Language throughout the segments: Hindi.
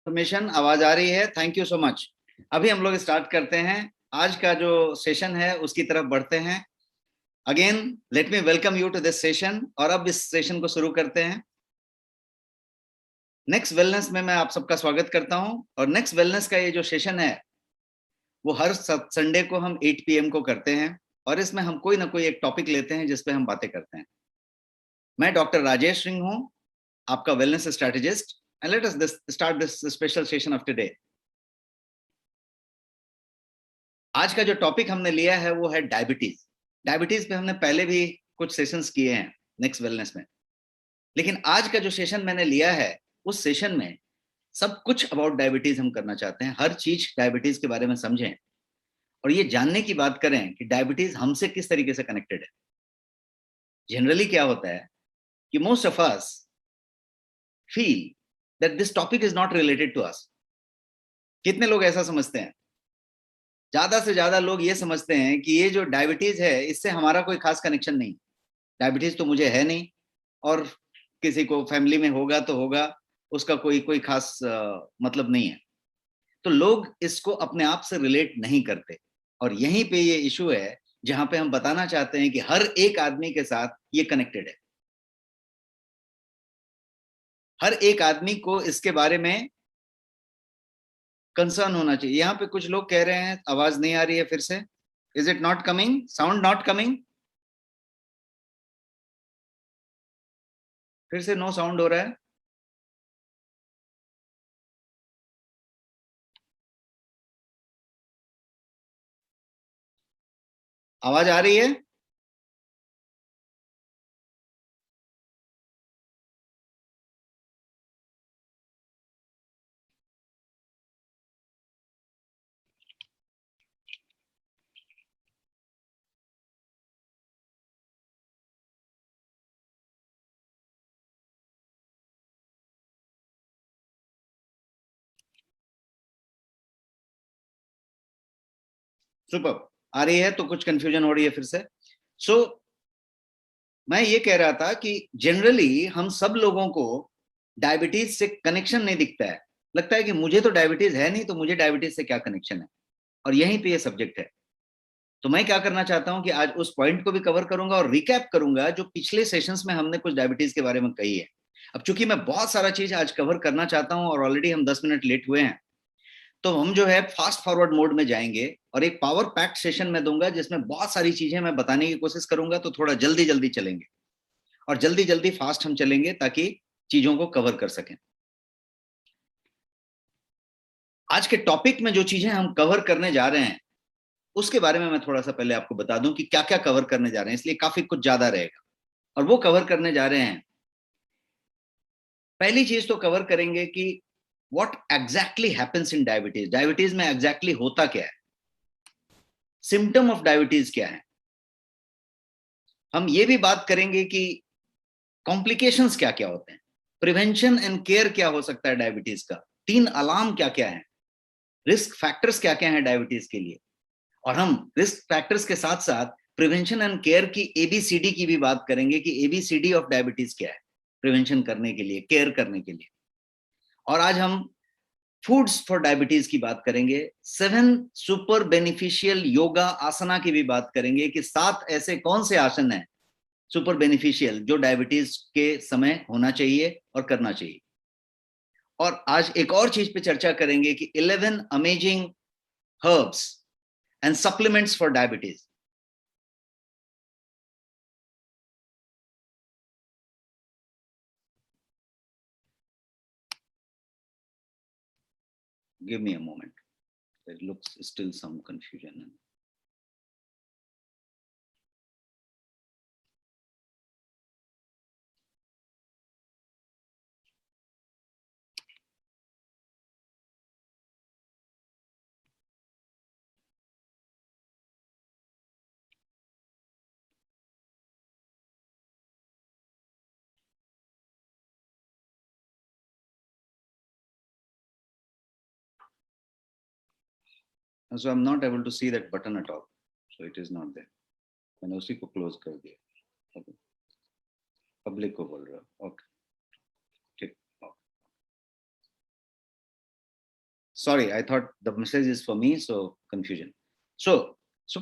इन्फॉर्मेशन आवाज आ रही है? Thank you so much. अभी हम लोग स्टार्ट करते हैं। आज का जो सेशन है उसकी तरफ बढ़ते हैं। Again let me welcome you to this session. और अब इस सेशन को शुरू करते हैं। नेक्स्ट वेलनेस में मैं आप सबका स्वागत करता हूं। और नेक्स्ट वेलनेस का ये जो सेशन है वो हर संडे को हम 8 PM को करते हैं। और इसमें हम कोई ना कोई एक टॉपिक लेते हैं जिसपे हम बातें करते हैं। मैं डॉक्टर राजेश सिंह हूं, आपका wellness strategist. And let us start this special session of today. आज का जो टॉपिक हमने लिया है वो है डायबिटीज। डायबिटीज पे हमने पहले भी कुछ सेशंस किए हैं नेक्स्ट वेलनेस में। लेकिन आज का जो सेशन मैंने लिया है उस सेशन में सब कुछ अबाउट डायबिटीज हम करना चाहते हैं। हर चीज डायबिटीज के बारे में समझें और ये जानने की बात करें कि डायबिटीज हमसे किस तरीके से कनेक्टेड है। जनरली क्या होता है कि most of us feel that this topic is not related to us. कितने लोग ऐसा समझते हैं? ज्यादा से ज्यादा लोग ये समझते हैं कि ये जो डायबिटीज है इससे हमारा कोई खास कनेक्शन नहीं। डायबिटीज तो मुझे है नहीं, और किसी को फैमिली में होगा तो होगा, उसका कोई कोई खास मतलब नहीं है। तो लोग इसको अपने आप से रिलेट नहीं करते। और यहीं पे ये इशू है जहां पे हम बताना चाहते हैं कि हर एक आदमी के साथ ये कनेक्टेड है। हर एक आदमी को इसके बारे में कंसर्न होना चाहिए। यहाँ पे कुछ लोग कह रहे हैं आवाज नहीं आ रही है फिर से। Is it not coming? Sound not coming? फिर से नो साउंड हो रहा है। आवाज आ रही है? सुपर। आ रही है तो कुछ कंफ्यूजन हो रही है फिर से। सो मैं ये कह रहा था कि जनरली हम सब लोगों को डायबिटीज से कनेक्शन नहीं दिखता है। लगता है कि मुझे तो डायबिटीज है नहीं, तो मुझे डायबिटीज से क्या कनेक्शन है। और यहीं पे ये सब्जेक्ट है। तो मैं क्या करना चाहता हूं कि आज उस पॉइंट को भी कवर करूंगा और रिकैप करूंगा जो पिछले सेशंस में हमने कुछ डायबिटीज के बारे में कही है। अब चूंकि मैं बहुत सारा चीज आज कवर करना चाहता हूं और ऑलरेडी हम 10 मिनट लेट हुए हैं, तो हम जो है फास्ट फॉरवर्ड मोड में जाएंगे और एक पावर पैक्ड सेशन में दूंगा जिसमें बहुत सारी चीजें मैं बताने की कोशिश करूंगा। तो थोड़ा जल्दी जल्दी चलेंगे और जल्दी जल्दी फास्ट हम चलेंगे ताकि चीजों को कवर कर सकें। आज के टॉपिक में जो चीजें हम कवर करने जा रहे हैं उसके बारे में मैं थोड़ा सा पहले आपको बता दूं कि क्या क्या कवर करने जा रहे हैं, इसलिए काफी कुछ ज्यादा रहेगा। और वो कवर करने जा रहे हैं, पहली चीज तो कवर करेंगे कि what exactly happens in diabetes. Diabetes में एग्जैक्टली होता क्या है, सिम्टम ऑफ डायबिटीज क्या है। हम ये भी बात करेंगे कि कॉम्प्लिकेशंस क्या क्या होते हैं, प्रिवेंशन एंड केयर क्या हो सकता है डायबिटीज का, तीन अलार्म क्या क्या है, रिस्क फैक्टर्स क्या क्या है डायबिटीज के लिए। और हम रिस्क फैक्टर्स के साथ साथ प्रिवेंशन एंड केयर की एबीसीडी की भी बात करेंगे कि एबीसीडी ऑफ डायबिटीज क्या है, प्रिवेंशन करने के लिए, केयर करने के लिए। और आज हम फूड्स फॉर डायबिटीज की बात करेंगे, 7 सुपर बेनिफिशियल योगा आसना की भी बात करेंगे कि 7 ऐसे कौन से आसन हैं सुपर बेनिफिशियल जो डायबिटीज के समय होना चाहिए और करना चाहिए। और आज एक और चीज पे चर्चा करेंगे कि 11 amazing herbs and supplements for diabetes. Give me a moment, there looks still some confusion. So I'm not able to see that button at all. So it is not there. मैंने उसी को क्लोज कर दिया। पब्लिक को बोल रहा हूँ। ओके, ठीक। Sorry, I thought the message is for me, so confusion. So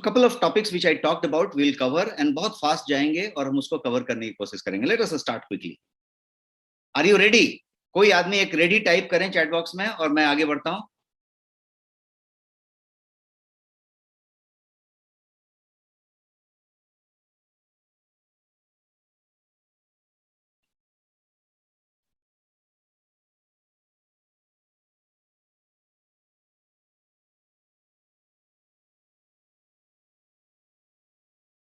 couple of topics which I talked about we'll cover and बहुत fast जाएंगे और हम उसको cover करने की कोशिश करेंगे. Let us start quickly. Are you ready? कोई आदमी एक ready type करें chat box में और मैं आगे बढ़ता हूं.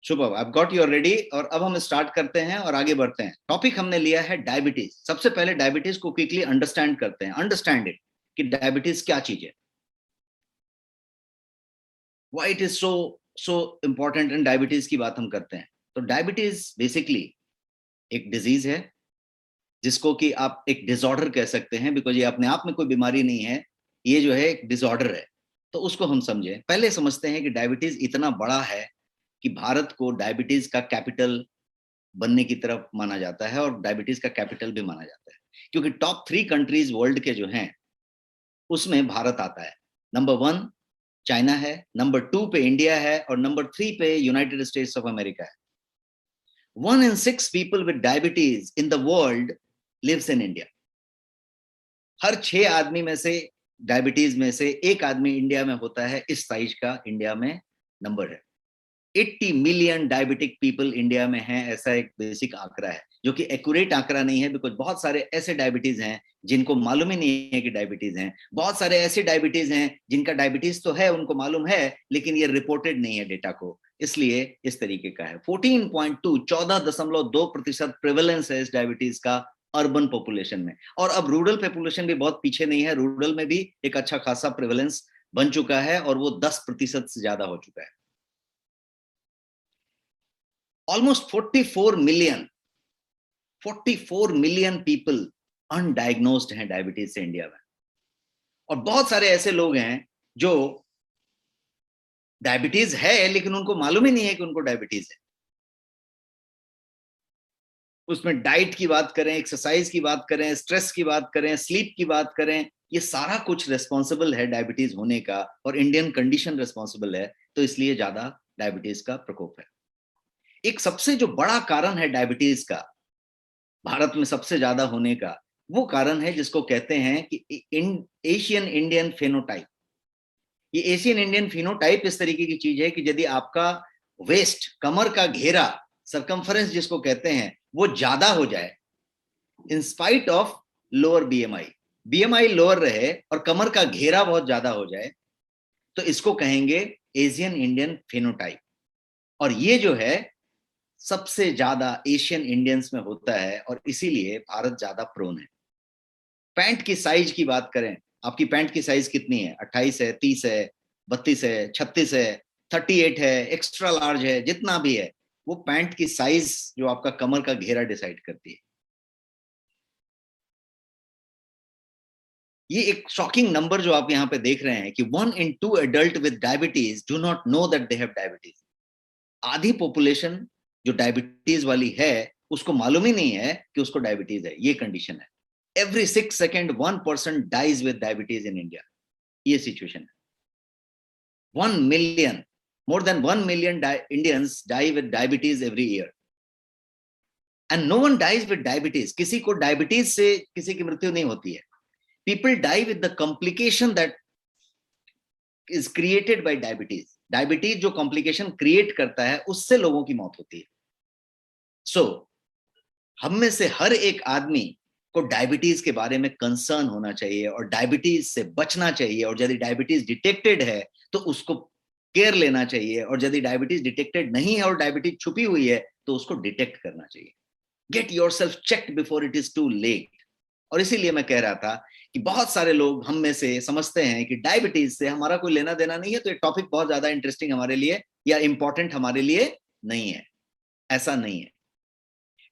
शुभ, I've got you ready और अब हम स्टार्ट करते हैं और आगे बढ़ते हैं. टॉपिक हमने लिया है डायबिटीज. सबसे पहले डायबिटीज को क्विकली अंडरस्टैंड करते हैं. अंडरस्टैंड इट कि डायबिटीज क्या चीज है, why it is so important. And diabetes की बात हम करते हैं तो डायबिटीज बेसिकली एक डिजीज है जिसको कि आप एक डिसऑर्डर कह सकते हैं, बिकॉज ये अपने आप में कोई बीमारी नहीं है, ये जो है एक डिसऑर्डर है. तो उसको हम समझें. पहले समझते हैं कि डायबिटीज इतना बड़ा है कि भारत को डायबिटीज का कैपिटल बनने की तरफ माना जाता है और डायबिटीज का कैपिटल भी माना जाता है, क्योंकि टॉप 3 कंट्रीज वर्ल्ड के जो हैं उसमें भारत आता है. नंबर 1 चाइना है, नंबर 2 पे इंडिया है और नंबर 3 पे यूनाइटेड स्टेट्स ऑफ अमेरिका है. 1 in 6 people with diabetes in the world lives in India. हर 6 आदमी में से डायबिटीज में से एक आदमी इंडिया में होता है. इस साइज का इंडिया में नंबर है. 80 मिलियन डायबिटिक पीपल इंडिया में हैं, ऐसा एक बेसिक आंकड़ा है, जो कि एक्यूरेट आंकड़ा नहीं है, बिकॉज बहुत सारे ऐसे डायबिटीज हैं जिनको मालूम ही नहीं है कि डायबिटीज हैं. बहुत सारे ऐसे डायबिटीज हैं जिनका डायबिटीज तो है, उनको मालूम है, लेकिन ये रिपोर्टेड नहीं है डेटा को, इसलिए इस तरीके का है. 14.2 14.2% प्रेवलेंस है इस डायबिटीज का अर्बन पॉपुलेशन में. और अब रूरल पॉपुलेशन भी बहुत पीछे नहीं है, रूरल में भी एक अच्छा खासा प्रेवलेंस बन चुका है और वो 10% से ज्यादा हो चुका है. Almost 44 million people अनडायग्नोस्ड हैं डायबिटीज से इंडिया में. और बहुत सारे ऐसे लोग हैं जो डायबिटीज है लेकिन उनको मालूम ही नहीं है कि उनको डायबिटीज है. उसमें डाइट की बात करें, एक्सरसाइज की बात करें, स्ट्रेस की बात करें, स्लीप की बात करें, ये सारा कुछ रिस्पॉन्सिबल है डायबिटीज होने का, और इंडियन कंडीशन रिस्पॉन्सिबल है, तो इसलिए ज्यादा डायबिटीज का प्रकोप है. एक सबसे जो बड़ा कारण है डायबिटीज का भारत में सबसे ज्यादा होने का, वो कारण है जिसको कहते हैं कि एशियन इंडियन फेनोटाइप. ये एशियन इंडियन फेनोटाइप इस तरीके की चीज है कि यदि आपका वेस्ट, कमर का घेरा, सरकमफरेंस जिसको कहते हैं, वो ज्यादा हो जाए in spite of lower BMI, BMI lower रहे और कमर का घेरा बहुत ज्यादा हो जाए, तो इसको कहेंगे एशियन इंडियन फेनोटाइप. और ये जो है सबसे ज्यादा एशियन इंडियंस में होता है और इसीलिए भारत ज्यादा प्रोन है. पैंट की साइज की बात करें, आपकी पैंट की साइज कितनी है? 28 है, 30 है, 32 है, 36 है, 38 है, एक्स्ट्रा लार्ज है, जितना भी है, वो पैंट की साइज जो आपका कमर का घेरा डिसाइड करती है. ये एक शॉकिंग नंबर जो आप यहां पे देख रहे हैं कि 1 in 2 adult with diabetes do not know that they have diabetes. आधी पॉपुलेशन जो डायबिटीज वाली है उसको मालूम ही नहीं है कि उसको डायबिटीज है. ये कंडीशन है. Every 6 seconds 1 person dies with diabetes in India. ये सिचुएशन है. 1 million, more than 1 million Indians die with diabetes every year. And no one dies with diabetes. किसी को डायबिटीज से किसी की मृत्यु नहीं होती है. People die with the complication that is created by diabetes. Diabetes जो कॉम्प्लिकेशन क्रिएट करता है उससे लोगों की मौत होती है. सो हम में से हर एक आदमी को डायबिटीज के बारे में कंसर्न होना चाहिए और डायबिटीज से बचना चाहिए. और यदि डायबिटीज डिटेक्टेड है तो उसको केयर लेना चाहिए, और यदि डायबिटीज डिटेक्टेड नहीं है और डायबिटीज छुपी हुई है तो उसको डिटेक्ट करना चाहिए. Get yourself checked before it is too late. और इसीलिए मैं कह रहा था कि बहुत सारे लोग हम में से समझते हैं कि डायबिटीज से हमारा कोई लेना देना नहीं है, तो ये टॉपिक बहुत ज्यादा इंटरेस्टिंग हमारे लिए या इंपॉर्टेंट हमारे लिए नहीं है. ऐसा नहीं है.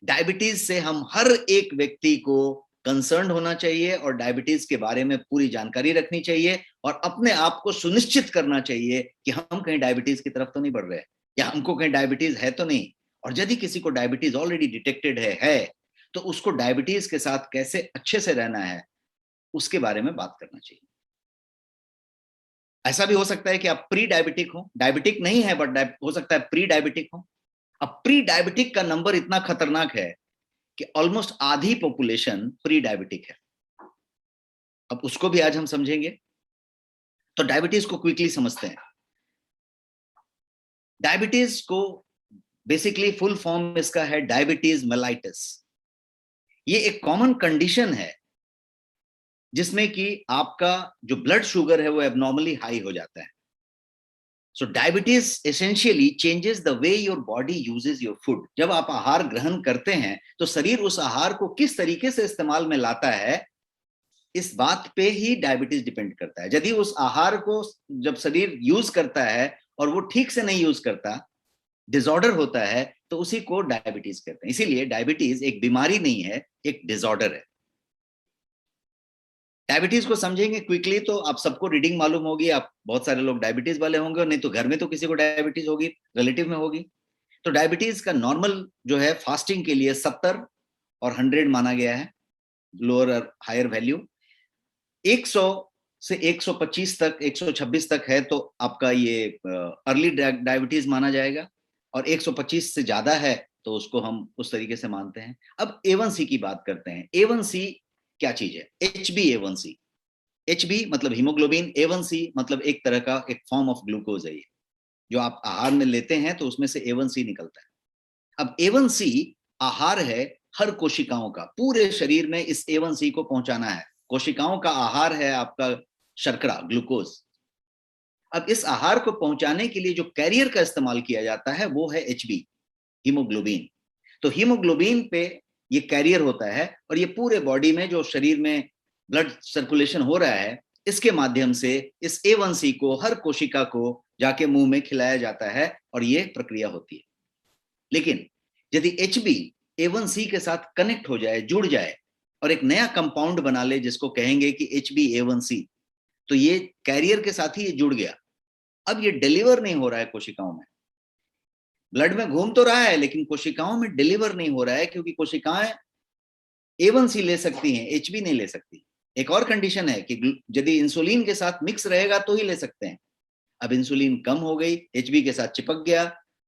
डायबिटीज से हम हर एक व्यक्ति को कंसर्न होना चाहिए और डायबिटीज के बारे में पूरी जानकारी रखनी चाहिए और अपने आप को सुनिश्चित करना चाहिए कि हम कहीं डायबिटीज की तरफ तो नहीं बढ़ रहे या हमको कहीं डायबिटीज है तो नहीं. और यदि किसी को डायबिटीज ऑलरेडी डिटेक्टेड है तो उसको डायबिटीज के साथ कैसे अच्छे से रहना है उसके बारे में बात करना चाहिए. ऐसा भी हो सकता है कि आप प्री डायबिटिक हो, डायबिटिक नहीं है बट हो सकता है प्री डायबिटिक हो। अब प्री डायबिटिक का नंबर इतना खतरनाक है कि ऑलमोस्ट आधी पॉपुलेशन प्री डायबिटिक है। अब उसको भी आज हम समझेंगे। तो डायबिटीज को क्विकली समझते हैं। डायबिटीज को बेसिकली फुल फॉर्म इसका है डायबिटीज मेलाइटिस। ये एक कॉमन कंडीशन है जिसमें कि आपका जो ब्लड शुगर है वो एबनॉर्मली हाई हो जाता है। So diabetes essentially changes the way your body uses your food. जब आप आहार ग्रहण करते हैं तो शरीर उस आहार को किस तरीके से इस्तेमाल में लाता है, इस बात पे ही डायबिटीज डिपेंड करता है। यदि उस आहार को जब शरीर यूज करता है और वो ठीक से नहीं यूज करता, डिसऑर्डर होता है, तो उसी को डायबिटीज कहते हैं। इसीलिए डायबिटीज एक बीमारी नहीं है, एक डिसऑर्डर है। डायबिटीज को समझेंगे क्विकली तो आप सबको रीडिंग मालूम होगी, आप बहुत सारे लोग डायबिटीज वाले होंगे, और नहीं तो घर में तो किसी को डायबिटीज होगी, रिलेटिव में होगी। तो डायबिटीज का नॉर्मल जो है फास्टिंग के लिए 70 और 100 माना गया है, लोअर और हायर वैल्यू। 100 से 125 तक, 126 तक है तो आपका ये अर्ली डायबिटीज माना जाएगा, और 125 से ज्यादा है तो उसको हम उस तरीके से मानते हैं। अब A1C की बात करते हैं। A1C क्या चीज है? HbA1c। HB मतलब हीमोग्लोबिन, A1C मतलब एक तरह का एक फॉर्म ऑफ ग्लूकोज है। ये जो आप आहार में लेते हैं तो उसमें से A1C निकलता है। अब A1C आहार है हर कोशिकाओं का, पूरे शरीर में इस A1C को पहुंचाना है। कोशिकाओं का आहार है आपका शर्करा, ग्लूकोज। अब इस आहार को पहुंचाने के लिए जो कैरियर का इस्तेमाल किया जाता है वो है HB, हीमोग्लोबिन। तो हीमोग्लोबिन पे ये कैरियर होता है, और ये पूरे बॉडी में जो शरीर में ब्लड सर्कुलेशन हो रहा है, इसके माध्यम से इस A1C को हर कोशिका को जाके मुंह में खिलाया जाता है, और ये प्रक्रिया होती है। लेकिन यदि HB A1C के साथ कनेक्ट हो जाए, जुड़ जाए, और एक नया कंपाउंड बना ले जिसको कहेंगे कि HbA1c, तो ये कैरियर के साथ ही ये जुड़ गया। अब ये डिलीवर नहीं हो रहा है कोशिकाओं में, ब्लड में घूम तो रहा है लेकिन कोशिकाओं में डिलीवर नहीं हो रहा है, क्योंकि कोशिकाएं A1C ले सकती हैं, HB नहीं ले सकती। एक और कंडीशन है कि यदि इंसुलिन के साथ मिक्स रहेगा तो ही ले सकते हैं। अब इंसुलिन कम हो गई, HB के साथ चिपक गया,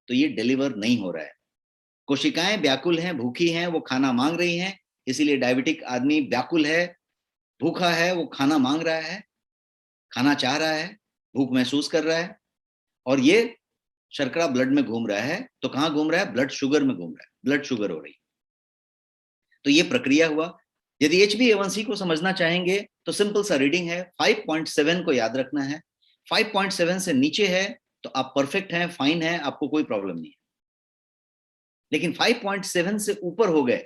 तो ये डिलीवर नहीं हो रहा है। कोशिकाएं व्याकुल हैं, भूखी हैं, वो खाना मांग रही हैं। इसीलिए डायबिटिक आदमी व्याकुल है, भूखा है, वो खाना मांग रहा है, खाना चाह रहा है, भूख महसूस कर रहा है, और ये शर्करा ब्लड में घूम रहा है। तो कहां घूम रहा है? ब्लड शुगर में घूम रहा है, ब्लड शुगर हो रही। तो ये प्रक्रिया हुआ। यदि HbA1c को समझना चाहेंगे तो सिंपल सा रीडिंग है, 5.7 को याद रखना है। 5.7 से नीचे है तो आप परफेक्ट हैं, फाइन है, आपको कोई प्रॉब्लम नहीं है। लेकिन 5.7 से ऊपर हो गए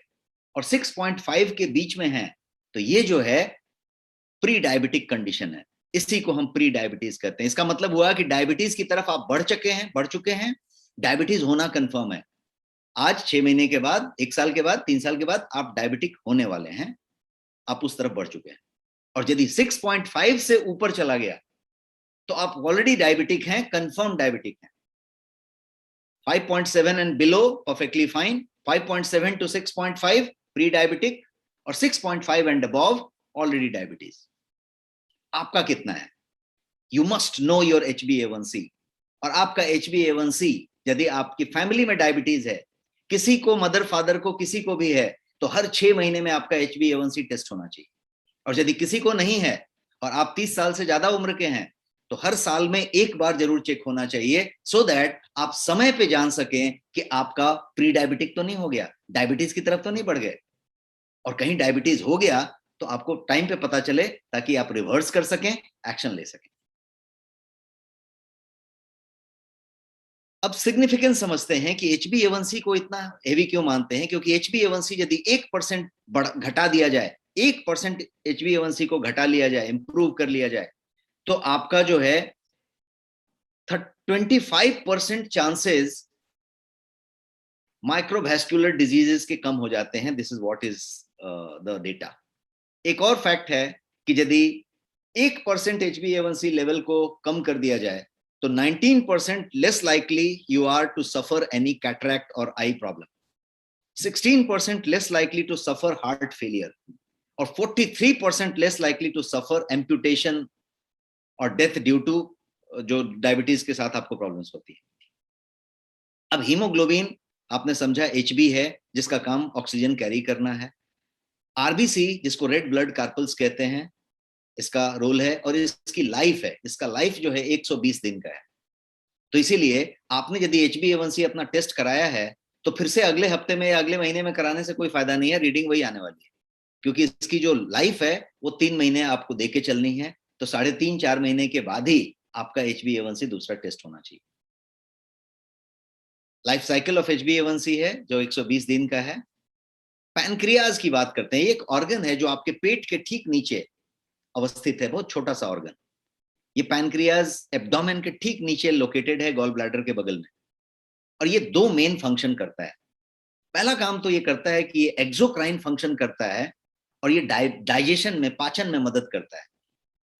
और 6.5 के बीच में है तो ये जो है प्री डायबिटिक कंडीशन है। इसी को हम प्री डायबिटीज कहते हैं। इसका मतलब हुआ कि डायबिटीज की तरफ आप बढ़ चुके हैं, डायबिटीज होना कंफर्म है। आज 6 महीने के बाद, 1 साल के बाद, 3 साल के बाद आप डायबिटिक होने वाले हैं, आप उस तरफ बढ़ चुके हैं। और यदि 6.5 से ऊपर चला गया तो आप ऑलरेडी डायबिटिक हैं, कंफर्म डायबिटिक हैं। 5.7 and below perfectly fine, 5.7 to 6.5 pre diabetic, और 6.5 एंड अबव ऑलरेडी डायबिटीज। आपका कितना है? You must know your HbA1c। और आपका HbA1c यदि आपकी फैमिली में डायबिटीज है, किसी को, मदर फादर को, किसी को भी है, तो हर 6 महीने में आपका HbA1c टेस्ट होना चाहिए। और यदि किसी को नहीं है और आप 30 साल से ज्यादा उम्र के हैं तो हर साल में एक बार जरूर चेक होना चाहिए, सो दैट आप समय पे जान सकें कि आपका प्री डायबिटिक तो नहीं हो गया, डायबिटीज की तरफ तो नहीं बढ़ गए। और कहीं डायबिटीज हो गया तो आपको टाइम पे पता चले, ताकि आप रिवर्स कर सकें, एक्शन ले सकें। अब सिग्निफिकेंस समझते हैं कि HbA1c को इतना हेवी क्यों मानते हैं। क्योंकि HbA1c यदि 1% घटा दिया जाए, 1% HbA1c को घटा लिया जाए, इंप्रूव कर लिया जाए, तो आपका जो है 25% चांसेस माइक्रोवैस्कुलर डिजीजेस के कम हो जाते हैं। This is what is the data. एक और फैक्ट है कि यदि 1% HbA1c लेवल को कम कर दिया जाए तो 19% less likely you are to suffer any cataract और eye problem, 16% less likely to suffer heart failure, और 43% less likely to suffer amputation और डेथ ड्यू टू जो डायबिटीज के साथ आपको प्रॉब्लम्स होती है। अब हीमोग्लोबिन आपने समझा HB है, जिसका काम ऑक्सीजन कैरी करना है। RBC, जिसको रेड ब्लड कार्पल्स कहते हैं, इसका रोल है, और इसकी लाइफ है, इसका लाइफ जो है 120 दिन का है। तो इसीलिए आपने यदि HbA1c अपना टेस्ट कराया है तो फिर से अगले हफ्ते में या अगले महीने में कराने से कोई फायदा नहीं है, रीडिंग वही आने वाली है, क्योंकि इसकी जो लाइफ है वो 3 महीने आपको देके चलनी है। तो 3.5-4 महीने के बाद ही आपका HbA1c दूसरा टेस्ट होना चाहिए। लाइफ साइकिल ऑफ HbA1c है जो 120 दिन का है। पैनक्रियाज की बात करते हैं, ये एक ऑर्गन है जो आपके पेट के ठीक नीचे अवस्थित है, बहुत छोटा सा ऑर्गन। ये पैनक्रियाज एब्डोमेन के ठीक नीचे लोकेटेड है, गॉल ब्लैडर के बगल में, और ये 2 मेन फंक्शन करता है। पहला काम तो ये करता है कि ये एक्सोक्राइन फंक्शन करता है, और ये डाइजेशन में, पाचन में मदद करता है।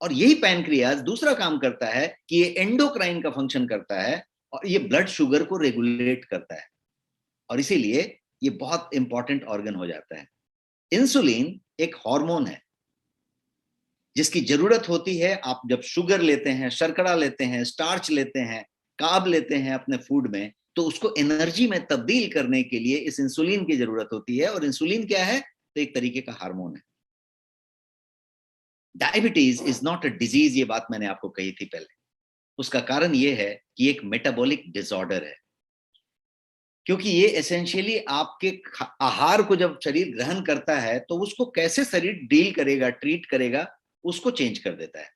और यही पैनक्रियाज दूसरा काम करता है कि ये एंडोक्राइन का फंक्शन करता है, और ये ब्लड शुगर को रेगुलेट करता है, और इसीलिए ये बहुत इंपॉर्टेंट ऑर्गन हो जाता है। इंसुलिन एक हार्मोन है जिसकी जरूरत होती है आप जब शुगर लेते हैं, शर्करा लेते हैं, स्टार्च लेते हैं, कार्ब लेते हैं अपने फूड में, तो उसको एनर्जी में तब्दील करने के लिए इस इंसुलिन की जरूरत होती है। और इंसुलिन क्या है? तो एक तरीके का हार्मोन है। Diabetes is not a disease, ये बात मैंने आपको कही थी पहले। उसका कारण ये है कि एक मेटाबॉलिक डिसऑर्डर है, क्योंकि ये एसेंशियली आपके आहार को जब शरीर ग्रहण करता है तो उसको कैसे शरीर डील करेगा, ट्रीट करेगा, उसको चेंज कर देता है।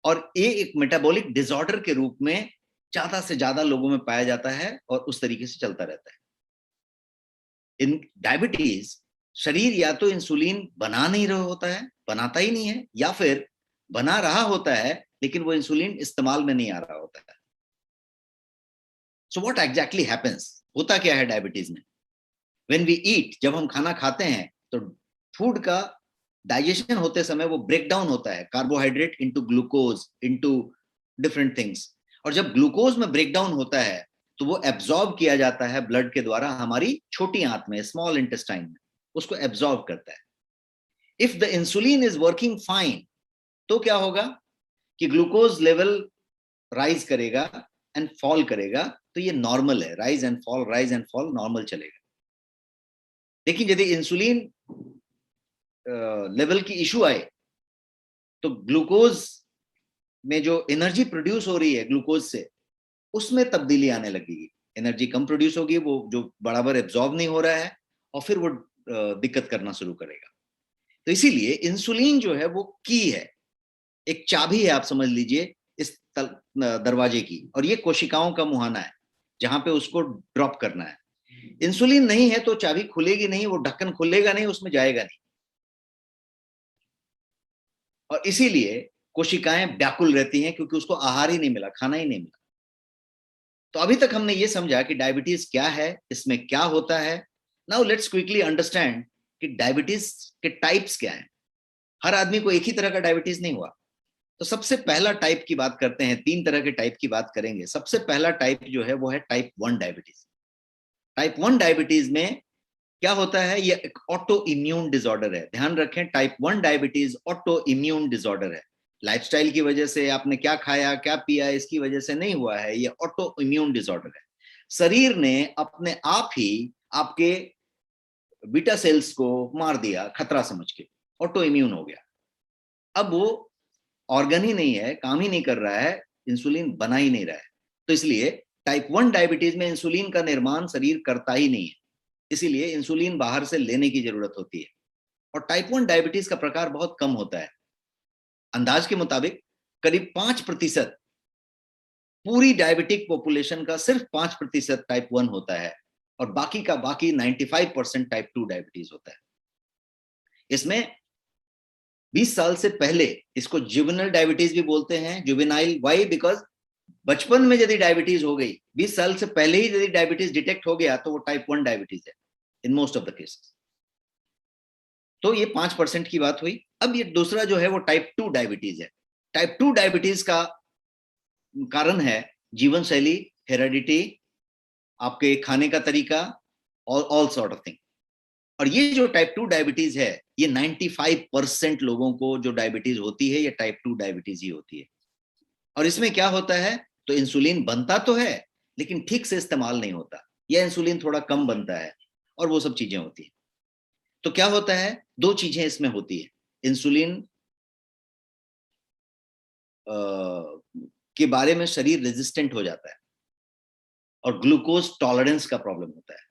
और ये एक मेटाबॉलिक डिसऑर्डर के रूप में ज्यादा से ज्यादा लोगों में पाया जाता है और उस तरीके से चलता रहता है। इन डायबिटीज शरीर या तो इंसुलिन बना नहीं रहा होता है, बनाता ही नहीं है, या फिर बना रहा होता है लेकिन वो इंसुलिन इस्तेमाल में नहीं आ रहा होता है। So what exactly happens? होता क्या है डायबिटीज में? व्हेन वी ईट, जब हम खाना खाते हैं तो फूड का डाइजेशन होते समय वो ब्रेक डाउन होता है, carbohydrate into glucose, into different things. और जब ग्लूकोज में ब्रेक डाउन होता है तो वो एब्जॉर्ब किया जाता है ब्लड के द्वारा हमारी छोटी आंत में, स्मॉल इंटेस्टाइन में, उसको एब्जॉर्ब करता है। If the insulin is working fine, तो क्या होगा कि ग्लूकोज लेवल राइज करेगा एंड फॉल करेगा, तो ये नॉर्मल है, राइज एंड फॉल नॉर्मल चलेगा। लेकिन यदि इंसुलिन लेवल की इशू आए तो ग्लूकोज में जो एनर्जी प्रोड्यूस हो रही है ग्लूकोज से, उसमें तब्दीली आने लगेगी, एनर्जी कम प्रोड्यूस होगी, वो जो बराबर एब्जॉर्ब नहीं हो रहा है, और फिर वो दिक्कत करना शुरू करेगा। तो इसीलिए इंसुलिन जो है वो की है, एक चाबी है, आप समझ लीजिए इस दरवाजे की, और ये कोशिकाओं का मुहाना है जहां पे उसको ड्रॉप करना है। इंसुलिन नहीं है तो चाबी खुलेगी नहीं, वो ढक्कन खुलेगा नहीं, उसमें जाएगा नहीं, और इसीलिए कोशिकाएं व्याकुल रहती हैं क्योंकि उसको आहार ही नहीं मिला, खाना ही नहीं मिला। तो अभी तक हमने ये समझा कि डायबिटीज क्या है, इसमें क्या होता है। नाउ लेट्स क्विकली अंडरस्टैंड कि डायबिटीज के टाइप्स क्या हैं। हर आदमी को एक ही तरह का डायबिटीज नहीं हुआ। तो सबसे पहला टाइप की बात करते हैं, 3 तरह के टाइप की बात करेंगे। सबसे पहला टाइप जो है वो है टाइप 1 डायबिटीज। टाइप 1 डायबिटीज में क्या होता है? ये एक ऑटो इम्यून डिसऑर्डर है। ध्यान रखें, type 1 diabetes auto immune disorder है। लाइफस्टाइल की वजह से, आपने क्या खाया, क्या पिया, इसकी वजह से नहीं हुआ है, ये ऑटो इम्यून डिसऑर्डर है। शरीर ने अपने आप ही आपके बीटा सेल्स को मार दिया खतरा समझ के, ऑटो इम्यून हो गया। अब वो ऑर्गन ही नहीं है, काम ही नहीं कर रहा है, इंसुलिन बना ही नहीं रहा है। तो इसलिए टाइप 1 डायबिटीज में इंसुलिन का निर्माण शरीर करता ही नहीं है, इसीलिए इंसुलिन बाहर से लेने की जरूरत होती है। और टाइप 1 डायबिटीज का प्रकार बहुत कम होता है। अंदाज के मुताबिक करीब 5% पूरी डायबिटिक पॉपुलेशन का सिर्फ 5% टाइप 1 होता है, और बाकी का बाकी 95% टाइप 2 डायबिटीज होता है। इसमें 20 साल से पहले, इसको जुवेनाइल डायबिटीज भी बोलते हैं। Juvenile Y? बिकॉज बचपन में यदि डायबिटीज हो गई, 20 साल से पहले ही यदि डायबिटीज डिटेक्ट हो गया, तो वो टाइप 1 डायबिटीज है in most of the cases. तो ये 5% की बात हुई। अब ये दूसरा जो है वो टाइप 2 डायबिटीज है। टाइप 2 डायबिटीज का कारण है जीवन शैली, हेरेडिटी, आपके खाने का तरीका, और ऑल सॉर्ट ऑफ थिंग। और ये जो टाइप 2 डायबिटीज है, ये 95% लोगों को जो डायबिटीज होती है, ये टाइप 2 डायबिटीज ही होती है। और इसमें क्या होता है, तो इंसुलिन बनता तो है लेकिन ठीक से इस्तेमाल नहीं होता, या इंसुलिन थोड़ा कम बनता है, और वो सब चीजें होती है। तो क्या होता है, दो चीजें इसमें होती है, इंसुलिन के बारे में शरीर रेजिस्टेंट हो जाता है, और ग्लूकोज टॉलरेंस का प्रॉब्लम होता है।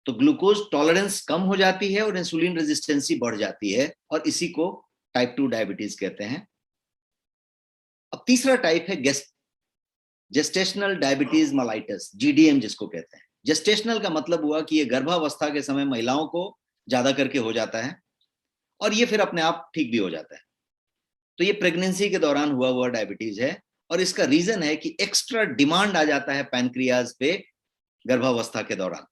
तो ग्लूकोज टॉलरेंस कम हो जाती है और इंसुलिन रेजिस्टेंसी बढ़ जाती है, और इसी को टाइप 2 डायबिटीज कहते हैं। अब तीसरा टाइप है जेस्टेशनल डायबिटीज मेलाइटस, जीडीएम जिसको कहते हैं। जेस्टेशनल का मतलब हुआ कि ये गर्भावस्था के समय महिलाओं को ज्यादा करके हो जाता है, और ये फिर अपने आप ठीक भी हो जाता है। तो ये प्रेगनेंसी के दौरान हुआ डायबिटीज है, और इसका रीजन है कि एक्स्ट्रा डिमांड आ जाता है पैनक्रियाज पे गर्भावस्था के दौरान,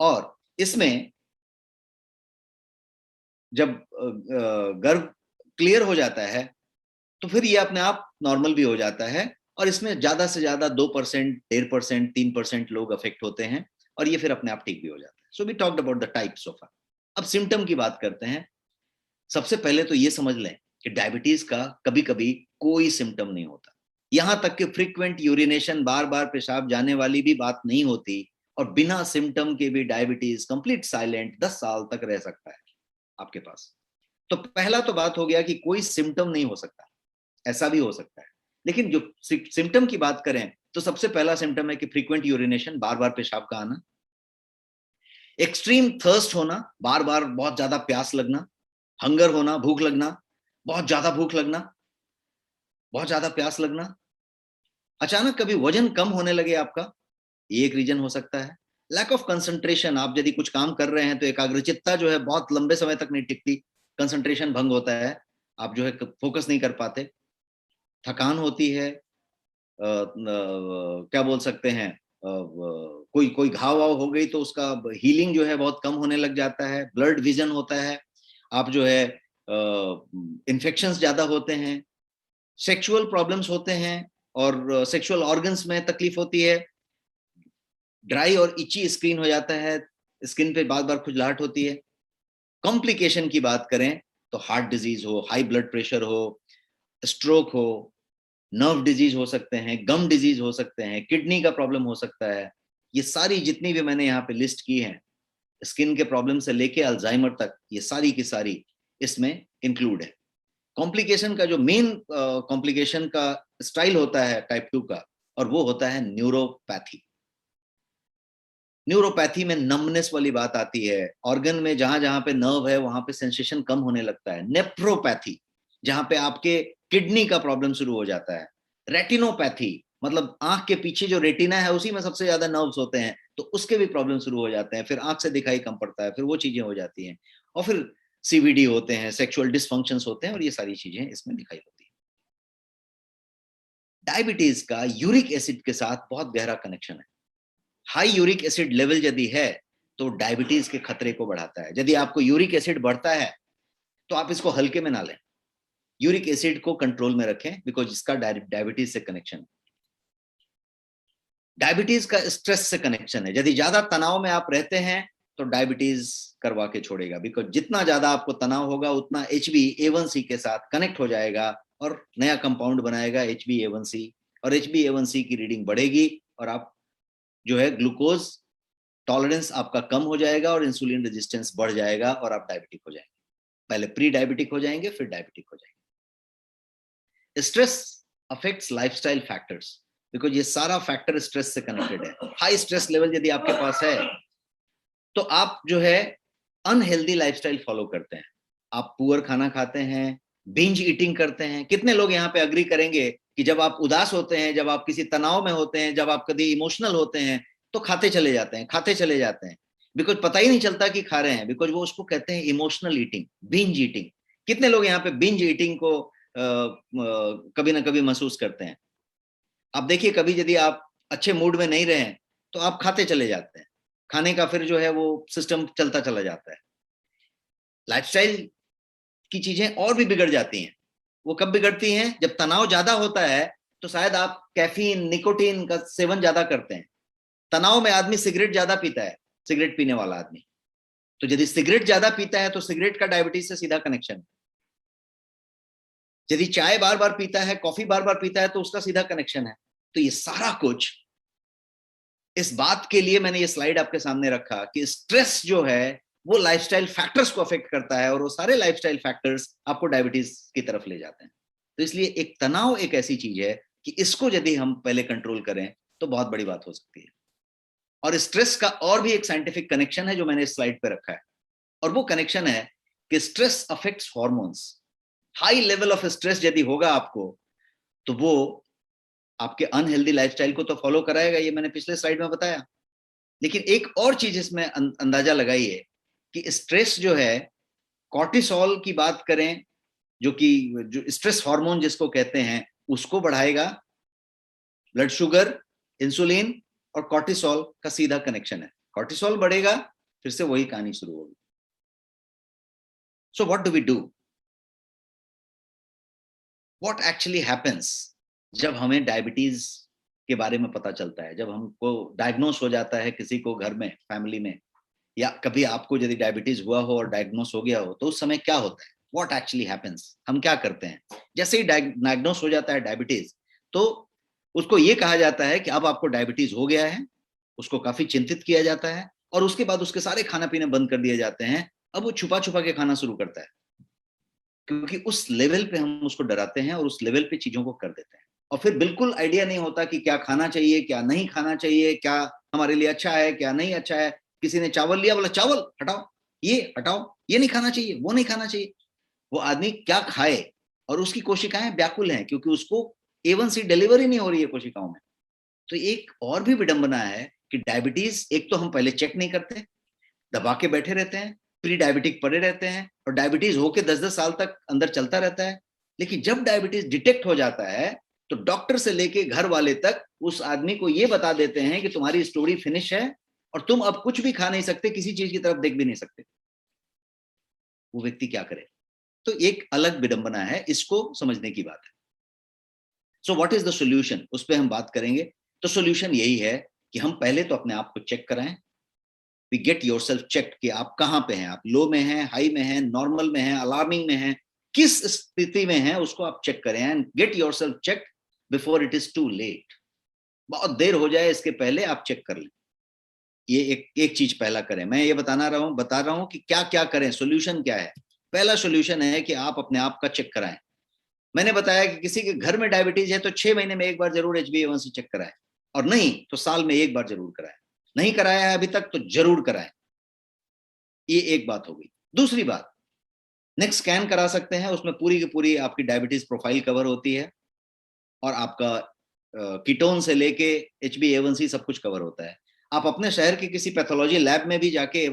और इसमें जब गर्भ क्लियर हो जाता है तो फिर ये अपने आप नॉर्मल भी हो जाता है, और इसमें ज्यादा से ज्यादा 2%, 1.5%, 3% लोग अफेक्ट होते हैं, और ये फिर अपने आप ठीक भी हो जाता है। So we talked about the types of. अब सिम्टम की बात करते हैं। सबसे पहले तो ये समझ लें कि डायबिटीज का कभी कभी कोई सिम्टम नहीं होता, यहां तक कि फ्रीक्वेंट यूरिनेशन, बार बार पेशाब जाने वाली भी बात नहीं होती, और बिना सिम्टम के भी डायबिटीज कंप्लीट साइलेंट 10 साल तक रह सकता है आपके पास। तो पहला तो बात हो गया कि कोई सिम्टम नहीं हो सकता, ऐसा भी हो सकता है। लेकिन जो सिम्टम की बात करें तो सबसे पहला सिम्टम है कि फ्रीक्वेंट यूरिनेशन, बार बार पेशाब का आना, एक्सट्रीम थर्स्ट होना, बार बार बहुत ज्यादा प्यास लगना, हंगर होना, भूख लगना, बहुत ज्यादा भूख लगना, बहुत ज्यादा प्यास लगना, अचानक कभी वजन कम होने लगे आपका, ये एक रीजन हो सकता है। लैक ऑफ कंसंट्रेशन, आप यदि कुछ काम कर रहे हैं तो एकाग्रचित्ता जो है बहुत लंबे समय तक नहीं टिकती, कंसंट्रेशन भंग होता है, आप जो है फोकस नहीं कर पाते, थकान होती है, क्या बोल सकते हैं, कोई कोई घाव वाव हो गई तो उसका हीलिंग जो है बहुत कम होने लग जाता है, ब्लड विजन होता है, आप जो है इन्फेक्शंस ज्यादा होते हैं, सेक्सुअल प्रॉब्लम्स होते हैं, और सेक्सुअल ऑर्गन्स में तकलीफ होती है, ड्राई और इची स्किन हो जाता है, स्किन पे बार बार खुजलाहट होती है। कॉम्प्लिकेशन की बात करें तो हार्ट डिजीज हो, हाई ब्लड प्रेशर हो, स्ट्रोक हो, नर्व डिजीज हो सकते हैं, गम डिजीज हो सकते हैं, किडनी का प्रॉब्लम हो सकता है। ये सारी जितनी भी मैंने यहाँ पे लिस्ट की हैं, स्किन के प्रॉब्लम से लेके अल्जाइमर तक, ये सारी की सारी इसमें इंक्लूड है। कॉम्प्लिकेशन का जो मेन कॉम्प्लिकेशन का स्टाइल होता है टाइप 2 का, और वो होता है न्यूरोपैथी। न्यूरोपैथी में नमनेस वाली बात आती है, ऑर्गन में जहां जहां पे नर्व है वहां पे सेंसेशन कम होने लगता है। नेफ्रोपैथी, जहां पे आपके किडनी का प्रॉब्लम शुरू हो जाता है। रेटिनोपैथी, मतलब आंख के पीछे जो रेटिना है उसी में सबसे ज्यादा नर्व्स होते हैं, तो उसके भी प्रॉब्लम शुरू हो जाते हैं, फिर आंख से दिखाई कम पड़ता है, फिर वो चीजें हो जाती हैं, और फिर सीवीडी होते हैं, सेक्सुअल डिसफंक्शंस होते हैं, और ये सारी चीजें इसमें दिखाई होती है। डायबिटीज का यूरिक एसिड के साथ बहुत गहरा कनेक्शन है। हाई यूरिक एसिड लेवल यदि है तो डायबिटीज के खतरे को बढ़ाता है। यदि आपको यूरिक एसिड बढ़ता है तो आप इसको हल्के में ना लें, यूरिक एसिड को कंट्रोल में रखें, बिकॉज इसका डायबिटीज से कनेक्शन है। डायबिटीज का स्ट्रेस से कनेक्शन है। यदि ज्यादा तनाव में आप रहते हैं तो डायबिटीज करवा के छोड़ेगा, बिकॉज जितना ज्यादा आपको तनाव होगा उतना HbA1c के साथ कनेक्ट हो जाएगा और नया कंपाउंड बनाएगा HbA1c, और HbA1c की रीडिंग बढ़ेगी, और आप जो है ग्लूकोज टॉलरेंस आपका कम हो जाएगा, और इंसुलिन रेजिस्टेंस बढ़ जाएगा, और आप डायबिटिक हो जाएंगे। पहले प्री डायबिटिक हो जाएंगे, फिर डायबिटिक हो जाएंगे। Stress affects lifestyle factors, because ये सारा फैक्टर स्ट्रेस से कनेक्टेड है। हाई स्ट्रेस लेवल यदि आपके पास है तो आप जो है अनहेल्दी लाइफस्टाइल फॉलो करते हैं, आप पुअर खाना खाते हैं, बिंज ईटिंग करते हैं। कितने लोग यहाँ पे अग्री करेंगे कि जब आप उदास होते हैं, जब आप किसी तनाव में होते हैं, जब आप कभी इमोशनल होते हैं, तो खाते चले जाते हैं, खाते चले जाते हैं, बिकॉज पता ही नहीं चलता कि खा रहे हैं, बिकॉज वो उसको कहते हैं इमोशनल ईटिंग, बिंज ईटिंग। कितने लोग यहाँ पे बिंज ईटिंग को कभी ना कभी महसूस करते हैं? आप देखिए, कभी यदि आप अच्छे मूड में नहीं रहे तो आप खाते चले जाते हैं, खाने का फिर जो है वो सिस्टम चलता चला जाता है। लाइफस्टाइल की चीजें और भी बिगड़ जाती हैं। वो कब बिगड़ती हैं? जब तनाव ज्यादा होता है तो शायद आप कैफीन, निकोटीन का सेवन ज्यादा करते हैं। तनाव में आदमी सिगरेट ज्यादा पीता है, सिगरेट पीने वाला आदमी, तो यदि सिगरेट ज्यादा पीता है तो सिगरेट का डायबिटीज से सीधा कनेक्शन है। यदि चाय बार बार पीता है, कॉफी बार बार पीता है, तो उसका सीधा कनेक्शन है। तो ये सारा कुछ, इस बात के लिए मैंने ये स्लाइड आपके सामने रखा कि स्ट्रेस जो है वो लाइफस्टाइल फैक्टर्स को अफेक्ट करता है, और वो सारे लाइफस्टाइल फैक्टर्स आपको डायबिटीज की तरफ ले जाते हैं। तो इसलिए एक तनाव एक ऐसी चीज है कि इसको यदि हम पहले कंट्रोल करें तो बहुत बड़ी बात हो सकती है। और स्ट्रेस का और भी एक साइंटिफिक कनेक्शन है जो मैंने इस स्लाइड पे रखा है, और वो कनेक्शन है कि stress affects hormones. High level of stress यदि होगा आपको, तो वो आपके अनहेल्दी लाइफस्टाइल को तो फॉलो कराएगा, ये मैंने पिछले स्लाइड में बताया। लेकिन एक और चीज इसमें अंदाजा लगाइए कि स्ट्रेस जो है, कॉर्टिसोल की बात करें, जो कि जो स्ट्रेस हार्मोन जिसको कहते हैं, उसको बढ़ाएगा। ब्लड शुगर, इंसुलिन और कॉर्टिसोल का सीधा कनेक्शन है। कॉर्टिसोल बढ़ेगा, फिर से वही कहानी शुरू होगी। So what do we do? What actually happens जब हमें डायबिटीज के बारे में पता चलता है, जब हमको डायग्नोस हो जाता है किसी को घर में, फैमिली में, या कभी आपको यदि डायबिटीज हुआ हो और डायग्नोस हो गया हो, तो उस समय क्या होता है? व्हाट एक्चुअली हैपेंस, हम क्या करते हैं? जैसे ही डायग्नोस हो जाता है डायबिटीज, तो उसको ये कहा जाता है कि अब आपको डायबिटीज हो गया है। उसको काफी चिंतित किया जाता है, और उसके बाद उसके सारे खाना पीने बंद कर दिए जाते हैं। अब वो छुपा छुपा के खाना शुरू करता है, क्योंकि उस लेवल पे हम उसको डराते हैं और उस लेवल पे चीजों को कर देते हैं। और फिर बिल्कुल आइडिया नहीं होता कि क्या खाना चाहिए, क्या नहीं खाना चाहिए, क्या हमारे लिए अच्छा है, क्या नहीं अच्छा है। किसी ने चावल लिया, बोला चावल हटाओ, ये हटाओ, ये नहीं खाना चाहिए, वो नहीं खाना चाहिए। वो आदमी क्या खाए, और उसकी कोशिकाएं व्याकुल हैं, क्योंकि उसको A1C डिलीवर ही नहीं हो रही है कोशिकाओं में। तो एक और भी विडंबना है कि डायबिटीज, एक तो हम पहले चेक नहीं करते, दबा के बैठे रहते हैं, प्री डायबिटिक पड़े रहते हैं, और डायबिटीज होके 10-10 साल तक अंदर चलता रहता है। लेकिन जब डायबिटीज डिटेक्ट हो जाता है, तो डॉक्टर से लेके घर वाले तक उस आदमी को ये बता देते हैं कि तुम्हारी स्टोरी फिनिश है, और तुम अब कुछ भी खा नहीं सकते, किसी चीज की तरफ देख भी नहीं सकते। वो व्यक्ति क्या करे? तो एक अलग विडंबना है, इसको समझने की बात है। So what is the solution, उस पर हम बात करेंगे। तो सॉल्यूशन यही है कि हम पहले तो अपने आप को चेक कराएं। We get yourself check कि आप कहां पे हैं, आप लो में हैं, हाई में हैं, नॉर्मल में हैं, अलार्मिंग में हैं, किस स्थिति में हैं, उसको आप चेक करें। And get yourself check before it is too late. बहुत देर हो जाए इसके पहले आप चेक कर लें। ये एक चीज पहला करें। मैं ये बता रहा हूं कि क्या क्या करें, सोल्यूशन क्या है। पहला सोल्यूशन है कि आप अपने आप का चेक कराएं। मैंने बताया कि किसी के घर में डायबिटीज है तो 6 महीने में एक बार जरूर HbA1c चेक कराएं, और नहीं तो साल में एक बार जरूर कराएं। नहीं कराया है अभी तक तो जरूर कराएं। ये एक बात हो गई। दूसरी बात, नेक्स्ट स्कैन करा सकते हैं, उसमें पूरी की पूरी आपकी डायबिटीज प्रोफाइल कवर होती है, और आपका कीटोन से लेके HbA1c सब कुछ कवर होता है। आप अपने शहर के किसी पैथोलॉजी लैब में भी जाके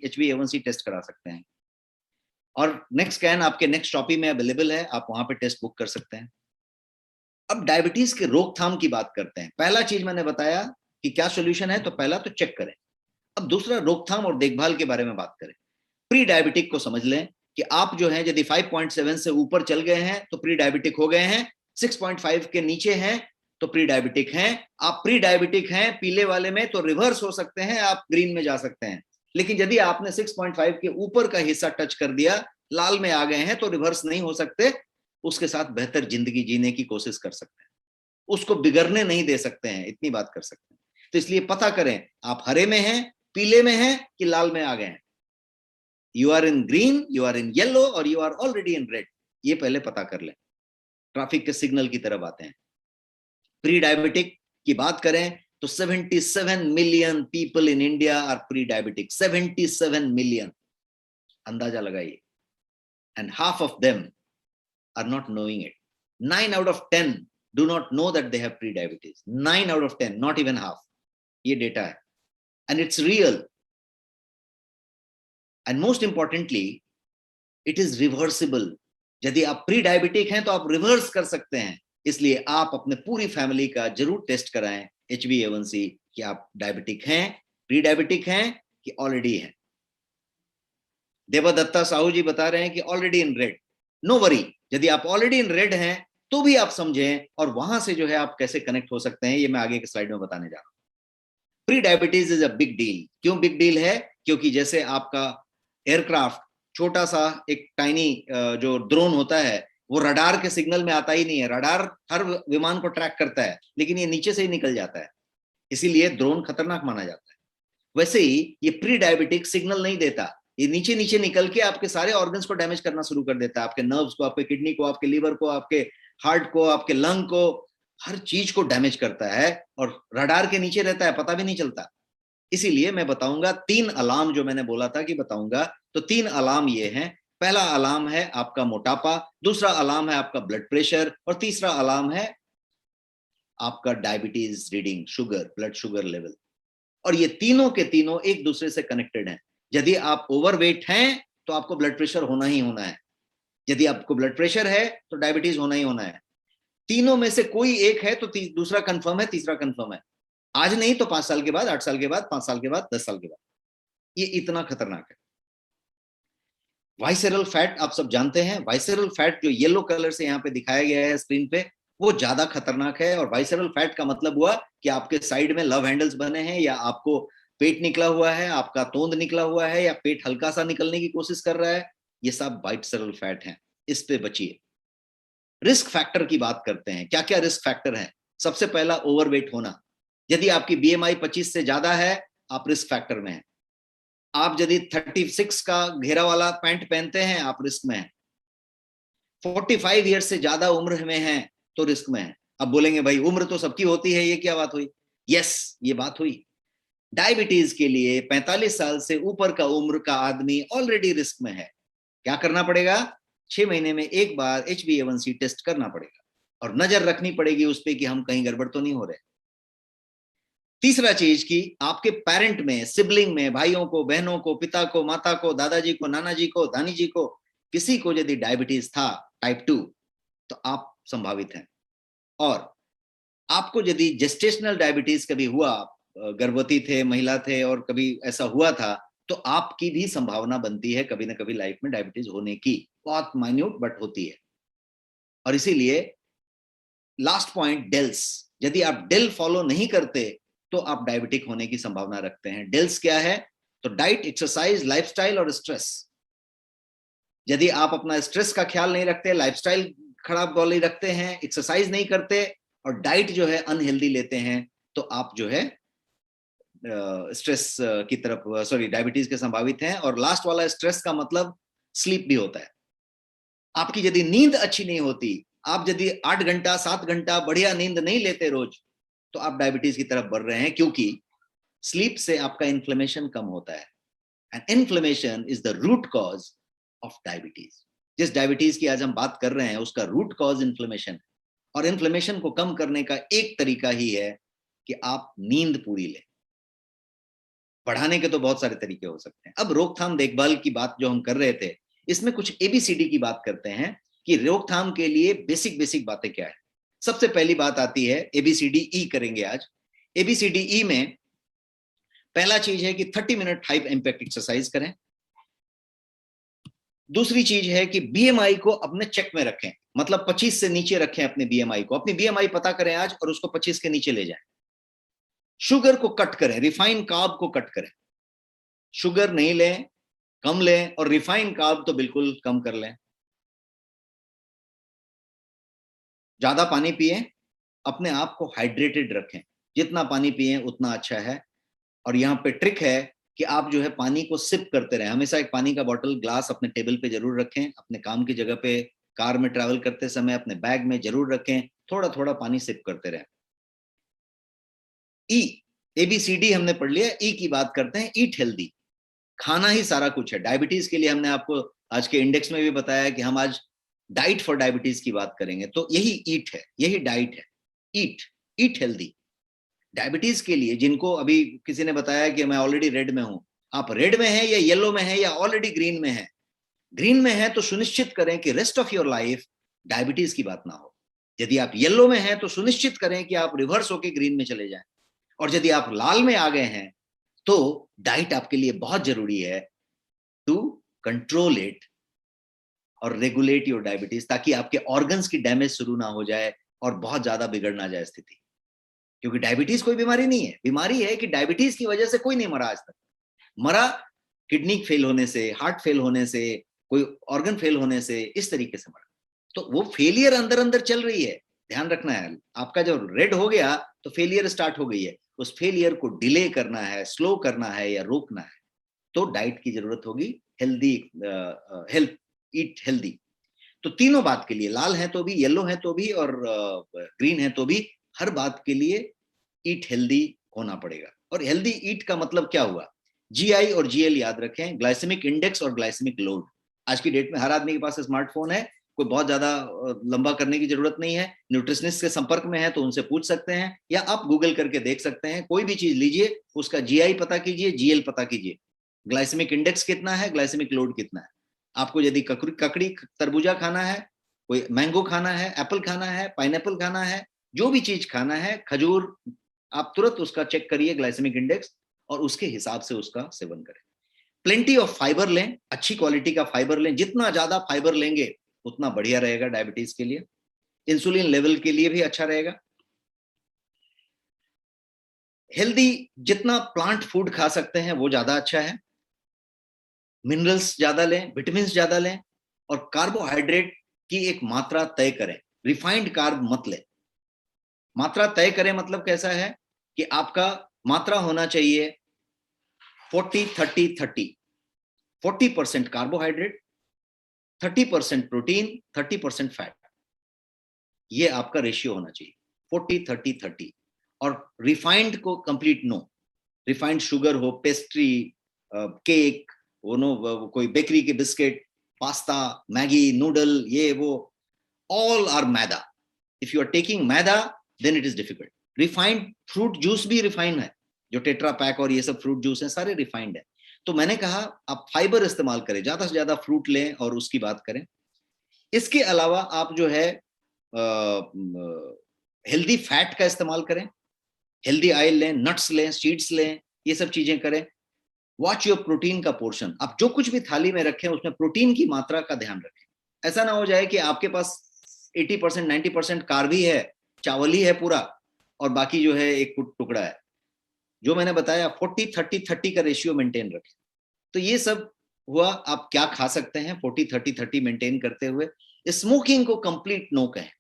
HbA1c टेस्ट करा सकते हैं, और नेक्स्ट स्कैन आपके नेक्स्ट शॉपी में अवेलेबल है, आप वहां पे टेस्ट बुक कर सकते हैं। अब डायबिटीज के रोकथाम की बात करते हैं। पहला चीज मैंने बताया कि क्या सोल्यूशन है, तो पहला तो चेक करें। अब दूसरा, रोकथाम और देखभाल के बारे में बात करें। प्री डायबिटिक को समझ लें कि आप जो है यदि 5.7 से ऊपर चल गए हैं तो प्री डायबिटिक हो गए हैं, 6.5 के नीचे हैं तो प्री डायबिटिक हैं। आप प्री डायबिटिक हैं पीले वाले में तो रिवर्स हो सकते हैं, आप ग्रीन में जा सकते हैं। लेकिन यदि आपने 6.5 के ऊपर का हिस्सा टच कर दिया, लाल में आ गए हैं, तो रिवर्स नहीं हो सकते। उसके साथ बेहतर जिंदगी जीने की कोशिश कर सकते हैं, उसको बिगड़ने नहीं दे सकते हैं, इतनी बात कर सकते हैं। तो इसलिए पता करें आप हरे में हैं, पीले में हैं कि लाल में आ गए हैं। You are in green, you are in yellow, और you are already in red. ये पहले पता कर लें। ट्रैफिक के सिग्नल की तरफ आते हैं। प्री डायबिटिक की बात करें तो 77 million people in India are pre diabetic. 77 million, अंदाजा लगाइए। And half of them are not knowing it. 9 out of 10 do not know that they have pre-diabetes. 9 out of 10, not even half. ये डेटा है, and it's real. And most importantly, it is reversible. यदि आप प्री डायबिटिक हैं तो आप रिवर्स कर सकते हैं। इसलिए आप अपने पूरी फैमिली का जरूर टेस्ट कराएं HbA1c कि आप डायबिटिक हैं, प्री डायबिटिक हैं कि ऑलरेडी हैं। देवादत्ता साहू जी बता रहे हैं कि already in red. No worry, यदि आप ऑलरेडी इन रेड हैं तो भी आप समझें, और वहां से जो है आप कैसे कनेक्ट हो सकते हैं, ये मैं आगे के स्लाइड में बताने जा रहा हूं। Pre diabetes is a big deal. क्यों बिग डील है? क्योंकि जैसे आपका एयरक्राफ्ट छोटा सा एक टाइनी जो ड्रोन होता है, वो रडार के सिग्नल में आता ही नहीं है। रडार हर विमान को ट्रैक करता है, लेकिन ये नीचे से ही निकल जाता है, इसीलिए ड्रोन खतरनाक माना जाता है। वैसे ही ये प्री डायबिटिक सिग्नल नहीं देता, ये नीचे नीचे निकल के आपके सारे ऑर्गन्स को डैमेज करना शुरू कर देता है, आपके नर्व्स को, आपके किडनी को, आपके लीवर को, आपके हार्ट को, आपके लंग को, हर चीज को डैमेज करता है, और रडार के नीचे रहता है, पता भी नहीं चलता। इसीलिए मैं बताऊंगा 3 अलार्म, जो मैंने बोला था कि बताऊंगा, तो 3 अलार्म ये हैं। पहला अलार्म है आपका मोटापा, दूसरा अलार्म है आपका ब्लड प्रेशर, और तीसरा अलार्म है आपका diabetes reading, sugar, blood sugar level. और ये तीनों के तीनों एक दूसरे से कनेक्टेड हैं। यदि आप ओवरवेट हैं तो आपको ब्लड प्रेशर होना ही होना है, यदि आपको ब्लड प्रेशर है तो डायबिटीज होना ही होना है। तीनों में से कोई एक है तो दूसरा कंफर्म है, तीसरा कंफर्म है। आज नहीं तो 5 साल के बाद, 8 साल के बाद, 5 साल के बाद, 10 साल के बाद। ये इतना खतरनाक है। वाइसेरल फैट आप सब जानते हैं, वाइसेरल फैट जो येलो कलर से यहाँ पे दिखाया गया है स्क्रीन पे, वो ज्यादा खतरनाक है। और वाइसेरल फैट का मतलब हुआ कि आपके साइड में लव हैंडल्स बने हैं, या आपको पेट निकला हुआ है, आपका तोंद निकला हुआ है, या पेट हल्का सा निकलने की कोशिश कर रहा है, ये सब वाइसेरल फैट है। इस पे बचिए। रिस्क फैक्टर की बात करते हैं, क्या क्या रिस्क फैक्टर है। सबसे पहला ओवरवेट होना। यदि आपकी बीएमआई 25 से ज्यादा है, आप रिस्क फैक्टर में हैं। आप यदि 36 का घेरा वाला पैंट पहनते हैं, आप रिस्क में हैं। 45 ईयर्स से ज्यादा उम्र में हैं तो रिस्क में हैं। अब बोलेंगे भाई उम्र तो सबकी होती है, ये क्या बात हुई? यस, ये बात हुई। डायबिटीज के लिए 45 साल से ऊपर का उम्र का आदमी ऑलरेडी रिस्क में है। क्या करना पड़ेगा? 6 महीने में एक बार HbA1c टेस्ट करना पड़ेगा, और नजर रखनी पड़ेगी उस पर कि हम कहीं गड़बड़ तो नहीं हो रहे। तीसरा चीज कि आपके पेरेंट में, सिबलिंग में, भाइयों को, बहनों को, पिता को, माता को, दादाजी को, नाना जी को, दानी जी को, किसी को यदि डायबिटीज था टाइप 2, तो आप संभावित हैं। और आपको यदि जेस्टेशनल डायबिटीज कभी हुआ, गर्भवती थे, महिला थे, और कभी ऐसा हुआ था, तो आपकी भी संभावना बनती है कभी ना कभी लाइफ में डायबिटीज होने की। बहुत माइन्यूट बट होती है। और इसीलिए लास्ट पॉइंट, डेल्स। यदि आप डेल फॉलो नहीं करते तो आप डायबिटिक होने की संभावना रखते हैं। डेल्स क्या है? तो डाइट, एक्सरसाइज, लाइफस्टाइल और स्ट्रेस। यदि आप अपना स्ट्रेस का ख्याल नहीं रखते, लाइफस्टाइल खराब वाली रखते हैं, एक्सरसाइज नहीं करते, और डाइट जो है अनहेल्दी लेते हैं, तो आप जो है स्ट्रेस की तरफ, सॉरी, डायबिटीज के संभावित हैं। और लास्ट वाला स्ट्रेस का मतलब स्लीप भी होता है। आपकी यदि नींद अच्छी नहीं होती, आप यदि 8 घंटा 7 घंटा बढ़िया नींद नहीं लेते रोज, तो आप डायबिटीज की तरफ बढ़ रहे हैं, क्योंकि स्लीप से आपका इन्फ्लेमेशन कम होता है। And inflammation is the root cause of diabetes. जिस डायबिटीज की आज हम बात कर रहे हैं, उसका रूट कॉज इन्फ्लेमेशन है। और इन्फ्लेमेशन को कम करने का एक तरीका ही है कि आप नींद पूरी लें। बढ़ाने के तो बहुत सारे तरीके हो सकते हैं। अब रोकथाम देखभाल की बात जो हम कर रहे थे, इसमें कुछ ABCD की बात करते हैं कि रोकथाम के लिए बेसिक बेसिक बातें क्या है। सबसे पहली बात आती है ABCDE करेंगे आज। ABCDE में पहला चीज है कि 30 मिनट हाई इंपैक्ट एक्सरसाइज करें। दूसरी चीज है कि BMI को अपने चेक में रखें, मतलब 25 से नीचे रखें अपने BMI को। अपनी BMI पता करें आज और उसको 25 के नीचे ले जाएं। शुगर को कट करें, रिफाइन कार्ब को कट करें। शुगर नहीं लें, कम लें, और रिफाइन कार्ब तो बिल्कुल कम कर लें। ज्यादा पानी पिएं, अपने आप को हाइड्रेटेड रखें। जितना पानी पिएं उतना अच्छा है। और यहाँ पे ट्रिक है कि आप जो है पानी को सिप करते रहें। हमेशा एक पानी का बॉटल, ग्लास अपने टेबल पे जरूर रखें। अपने काम की जगह पे, कार में ट्रैवल करते समय अपने बैग में जरूर रखें। थोड़ा थोड़ा पानी सिप करते रहें। ABCD हमने पढ़ लिया। की बात करते हैं, ईट हेल्दी। खाना ही सारा कुछ है। डायबिटीज के लिए हमने आपको आज के इंडेक्स में भी बताया कि हम आज डाइट फॉर डायबिटीज की बात करेंगे, तो यही ईट है, यही डाइट है। Eat healthy. डायबिटीज के लिए जिनको अभी किसी ने बताया कि मैं ऑलरेडी रेड में हूं, आप रेड में हैं या येलो में हैं या ऑलरेडी ग्रीन में हैं। ग्रीन में है तो सुनिश्चित करें कि rest of your life diabetes की बात ना हो। यदि आप येलो में हैं तो सुनिश्चित करें कि आप रिवर्स होकर ग्रीन में चले जाएं। और यदि आप लाल में आ गए हैं तो डाइट आपके लिए बहुत जरूरी है टू कंट्रोल इट और रेगुलेट योर डायबिटीज, ताकि आपके ऑर्गन्स की डैमेज शुरू ना हो जाए और बहुत ज्यादा बिगड़ ना जाए स्थिति। क्योंकि डायबिटीज कोई बीमारी नहीं है। बीमारी है कि डायबिटीज की वजह से कोई नहीं मरा आज तक। मरा किडनी फेल होने से, हार्ट फेल होने से, कोई ऑर्गन फेल होने से, इस तरीके से मरा। तो वो फेलियर अंदर अंदर चल रही है, ध्यान रखना है। आपका जब रेड हो गया तो फेलियर स्टार्ट हो गई है, उस फेलियर को डिले करना है, स्लो करना है या रोकना है, तो डाइट की जरूरत होगी। Healthy health, eat healthy. तो तीनों बात के लिए, लाल है तो भी, येलो है तो भी, और ग्रीन है तो भी, हर बात के लिए ईट हेल्दी होना पड़ेगा। और हेल्दी ईट का मतलब क्या हुआ? जीआई और जीएल याद रखें, ग्लाइसेमिक इंडेक्स और ग्लाइसेमिक लोड। आज की डेट में हर आदमी के पास स्मार्टफोन है, कोई बहुत ज्यादा लंबा करने की जरूरत नहीं है। न्यूट्रिशनिस्ट के संपर्क में है तो उनसे पूछ सकते हैं, या आप गूगल करके देख सकते हैं। कोई भी चीज लीजिए, उसका जीआई पता कीजिए, जीएल पता कीजिए, ग्लाइसेमिक इंडेक्स कितना है, ग्लाइसेमिक लोड कितना है। आपको यदि ककड़ी तरबूजा खाना है, कोई मैंगो खाना है, एप्पल खाना है, पाइनएप्पल खाना है, जो भी चीज खाना है, खजूर, आप तुरंत उसका चेक करिए ग्लाइसेमिक इंडेक्स, और उसके हिसाब से उसका सेवन करें। प्लेंटी ऑफ फाइबर लें, अच्छी क्वालिटी का फाइबर लें, जितना ज्यादा फाइबर लेंगे उतना बढ़िया रहेगा डायबिटीज के लिए, इंसुलिन लेवल के लिए भी अच्छा रहेगा। हेल्दी जितना प्लांट फूड खा सकते हैं वो ज्यादा अच्छा है। मिनरल्स ज्यादा लें, विटामिन ज्यादा लें, और कार्बोहाइड्रेट की एक मात्रा तय करें। रिफाइंड कार्ब मत लें। मात्रा तय करें मतलब कैसा है कि आपका मात्रा होना चाहिए 40-30-30, 40% कार्बोहाइड्रेट, 30% प्रोटीन, 30% फैट। ये आपका रेशियो होना चाहिए, 40-30-30। और रिफाइंड को कंप्लीट नो। रिफाइंड शुगर हो, पेस्ट्री, केक, वो नो, कोई बेकरी के बिस्किट, पास्ता, मैगी, नूडल, ये वो, all are maida. if you are taking maida then it is difficult। Refined fruit juice भी रिफाइंड है, जो टेट्रा पैक और ये सब फ्रूट जूस है सारे रिफाइंड है। तो मैंने कहा आप फाइबर इस्तेमाल करें, ज्यादा से ज्यादा फ्रूट लें और उसकी बात करें। इसके अलावा आप जो है हेल्दी फैट का इस्तेमाल करें, हेल्दी ऑयल लें, नट्स लें, सीड्स लें, ये सब चीजें करें। वॉच योर प्रोटीन का पोर्शन। आप जो कुछ भी थाली में रखें उसमें प्रोटीन की मात्रा का ध्यान रखें। ऐसा ना हो जाए कि आपके पास 80% 90% कार्ब ही है, चावल ही है पूरा, और बाकी जो है एक टुकड़ा है। जो मैंने बताया 40-30-30 का रेशियो मेंटेन रखें। तो ये सब हुआ आप क्या खा सकते हैं 40-30-30 मेंटेन करते हुए। स्मोकिंग को कंप्लीट नो कहें।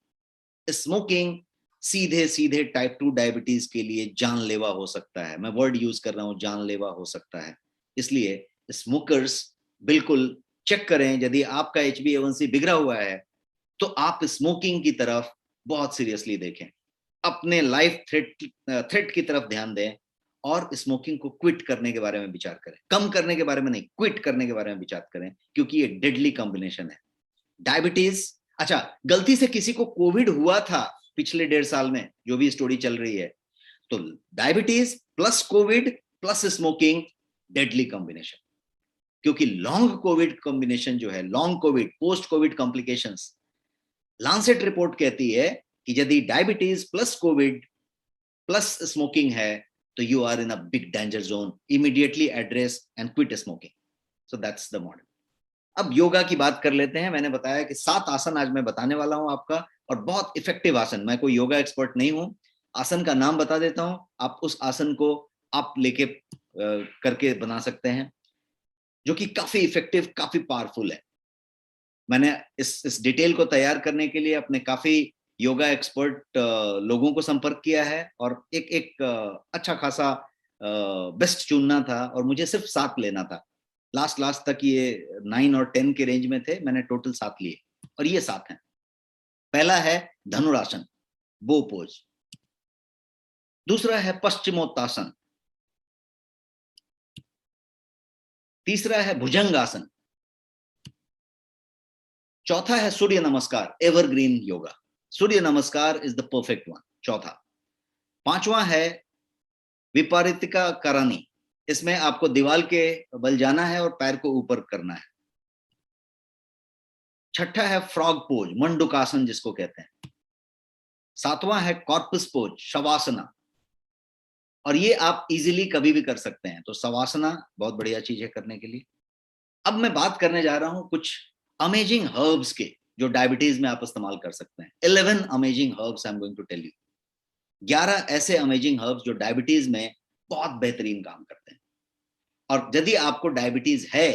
स्मोकिंग सीधे सीधे टाइप 2 डायबिटीज के लिए जानलेवा हो सकता है। मैं वर्ड यूज कर रहा हूं, जानलेवा हो सकता है। इसलिए स्मोकर्स बिल्कुल चेक करें, यदि आपका HbA1c बिगड़ा हुआ है तो आप स्मोकिंग की तरफ बहुत सीरियसली देखें, अपने लाइफ थ्रेट की तरफ ध्यान दें, और स्मोकिंग को क्विट करने के बारे में विचार करें। कम करने के बारे में नहीं, क्विट करने के बारे में विचार करें, क्योंकि ये डेडली कॉम्बिनेशन है। डायबिटीज, अच्छा, गलती से किसी को कोविड हुआ था पिछले 1.5 साल में, जो भी स्टोरी चल रही है, तो diabetes plus Covid plus smoking deadly combination. क्योंकि लॉन्ग कोविड कॉम्बिनेशन जो है, long Covid, post Covid complications, Lancet report कहती है कि यदि diabetes plus Covid plus smoking है तो you are in a big danger zone. Immediately address and quit smoking. So that's the model. अब योगा की बात कर लेते हैं। मैंने बताया कि 7 आसन आज मैं बताने वाला हूं आपका, और बहुत इफेक्टिव आसन। मैं कोई योगा एक्सपर्ट नहीं हूं, आसन का नाम बता देता हूं, आप उस आसन को आप लेके करके बना सकते हैं, जो कि काफी इफेक्टिव, काफी पावरफुल है। मैंने इस डिटेल को तैयार करने के लिए अपने काफी योगा एक्सपर्ट लोगों को संपर्क किया है, और एक अच्छा खासा बेस्ट चुनना था, और मुझे सिर्फ 7 लेना था। लास्ट तक ये 9 और 10 के रेंज में थे, मैंने टोटल 7 लिए, और ये 7 हैं। पहला है धनुरासन, बो पोज। दूसरा है पश्चिमोत्तासन। तीसरा है भुजंगासन। चौथा है सूर्य नमस्कार, एवरग्रीन योगा। सूर्य नमस्कार इज द परफेक्ट वन, चौथा। पांचवा है विपरीतिका करणी। इसमें आपको दीवार के बल जाना है और पैर को ऊपर करना है। छठा है फ्रॉग पोज, मंडूकासन जिसको कहते हैं। सातवां है कॉर्पस पोज, शवासना, और ये आप इजीली कभी भी कर सकते हैं। तो शवासना बहुत बढ़िया चीज है करने के लिए। अब मैं बात करने जा रहा हूं कुछ अमेजिंग हर्ब्स के, जो डायबिटीज में आप इस्तेमाल कर सकते हैं। 11 amazing herbs I am going to tell you. 11 ऐसे अमेजिंग हर्ब्स जो डायबिटीज में बहुत बेहतरीन काम करते हैं। और यदि आपको डायबिटीज है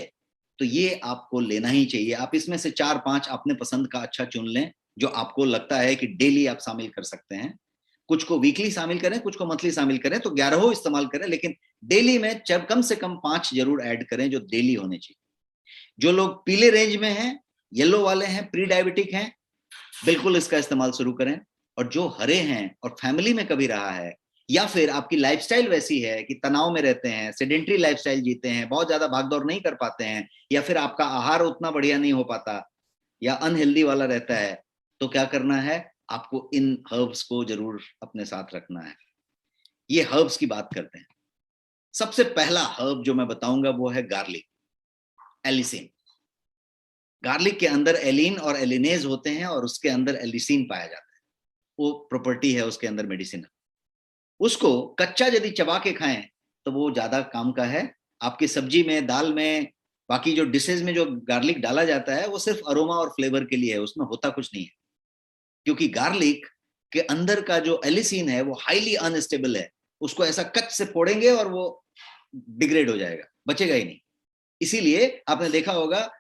तो ये आपको लेना ही चाहिए। आप इसमें से 4-5 अपने पसंद का अच्छा चुन लें जो आपको लगता है कि डेली आप शामिल कर सकते हैं। कुछ को वीकली शामिल करें, कुछ को मंथली शामिल करें, तो 11 इस्तेमाल करें, लेकिन डेली में जब कम से कम 5 जरूर ऐड करें जो डेली होने चाहिए। जो लोग पीले रेंज में हैं, येलो वाले हैं, प्री डायबिटिक हैं, बिल्कुल इसका इस्तेमाल शुरू करें। और जो हरे हैं और फैमिली में कभी रहा है, या फिर आपकी लाइफस्टाइल वैसी है कि तनाव में रहते हैं, सेडेंट्री लाइफस्टाइल जीते हैं, बहुत ज्यादा भागदौड़ नहीं कर पाते हैं, या फिर आपका आहार उतना बढ़िया नहीं हो पाता या अनहेल्दी वाला रहता है, तो क्या करना है, आपको इन हर्ब्स को जरूर अपने साथ रखना है। ये हर्ब्स की बात करते हैं। सबसे पहला हर्ब जो मैं बताऊंगा वो है गार्लिक, एलिसिन। गार्लिक के अंदर एलिन और एलिनेज होते हैं और उसके अंदर एलिसिन पाया जाता है। वो प्रॉपर्टी है उसके अंदर मेडिसिन। उसको कच्चा यदि चबा के खाएं तो वो ज्यादा काम का है। आपकी सब्जी में, दाल में, बाकी जो डिशेज में जो गार्लिक डाला जाता है वो सिर्फ अरोमा और फ्लेवर के लिए है, उसमें होता कुछ नहीं है। क्योंकि गार्लिक के अंदर का जो एलिसिन है वो हाईली अनस्टेबल है। उसको ऐसा कच से फोड़ेंगे और वो डिग्रेड हो जाएगा, बचेगा ही नहीं। इसीलिए आपने देखा होगा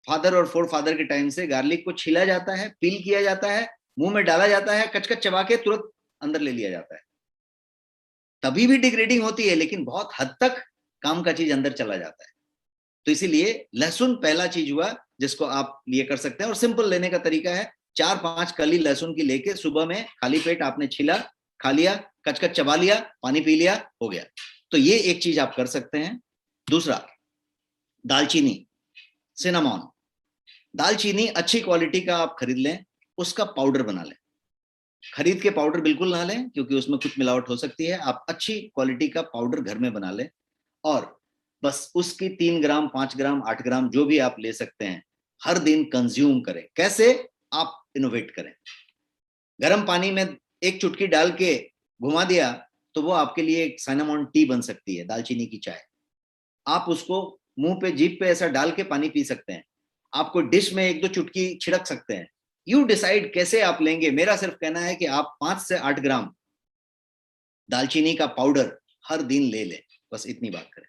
फादर और फोर फादर के टाइम से गार्लिक को छीला जाता है, पील किया जाता है, मुंह में डाला जाता है, कच कच चबा के तुरंत अंदर ले लिया जाता है। तभी भी डिग्रेडिंग होती है, लेकिन बहुत हद तक काम का चीज अंदर चला जाता है। तो इसीलिए लहसुन पहला चीज हुआ जिसको आप ये कर सकते हैं। और सिंपल लेने का तरीका है, 4-5 कली लहसुन की लेके सुबह में खाली पेट आपने छीला, खा लिया, कचकच चबा लिया, पानी पी लिया, हो गया। तो ये एक चीज आप कर सकते हैं। दूसरा, दालचीनी, सिनामॉन। दालचीनी अच्छी क्वालिटी का आप खरीद लें, उसका पाउडर बना लें। खरीद के पाउडर बिल्कुल ना लें क्योंकि उसमें कुछ मिलावट हो सकती है। आप अच्छी क्वालिटी का पाउडर घर में बना लें और बस उसकी 3 ग्राम, 5 ग्राम, 8 ग्राम जो भी आप ले सकते हैं, हर दिन कंज्यूम करें। कैसे? आप इनोवेट करें। गर्म पानी में एक चुटकी डाल के घुमा दिया तो वो आपके लिए एक सिनामॉन टी बन सकती है, दालचीनी की चाय। आप उसको मुंह पे, जीभ पे ऐसा डाल के पानी पी सकते हैं। आपको डिश में 1-2 चुटकी छिड़क सकते हैं। यू डिसाइड कैसे आप लेंगे। मेरा सिर्फ कहना है कि आप 5 से 8 ग्राम दालचीनी का पाउडर हर दिन ले लें, बस इतनी बात करें।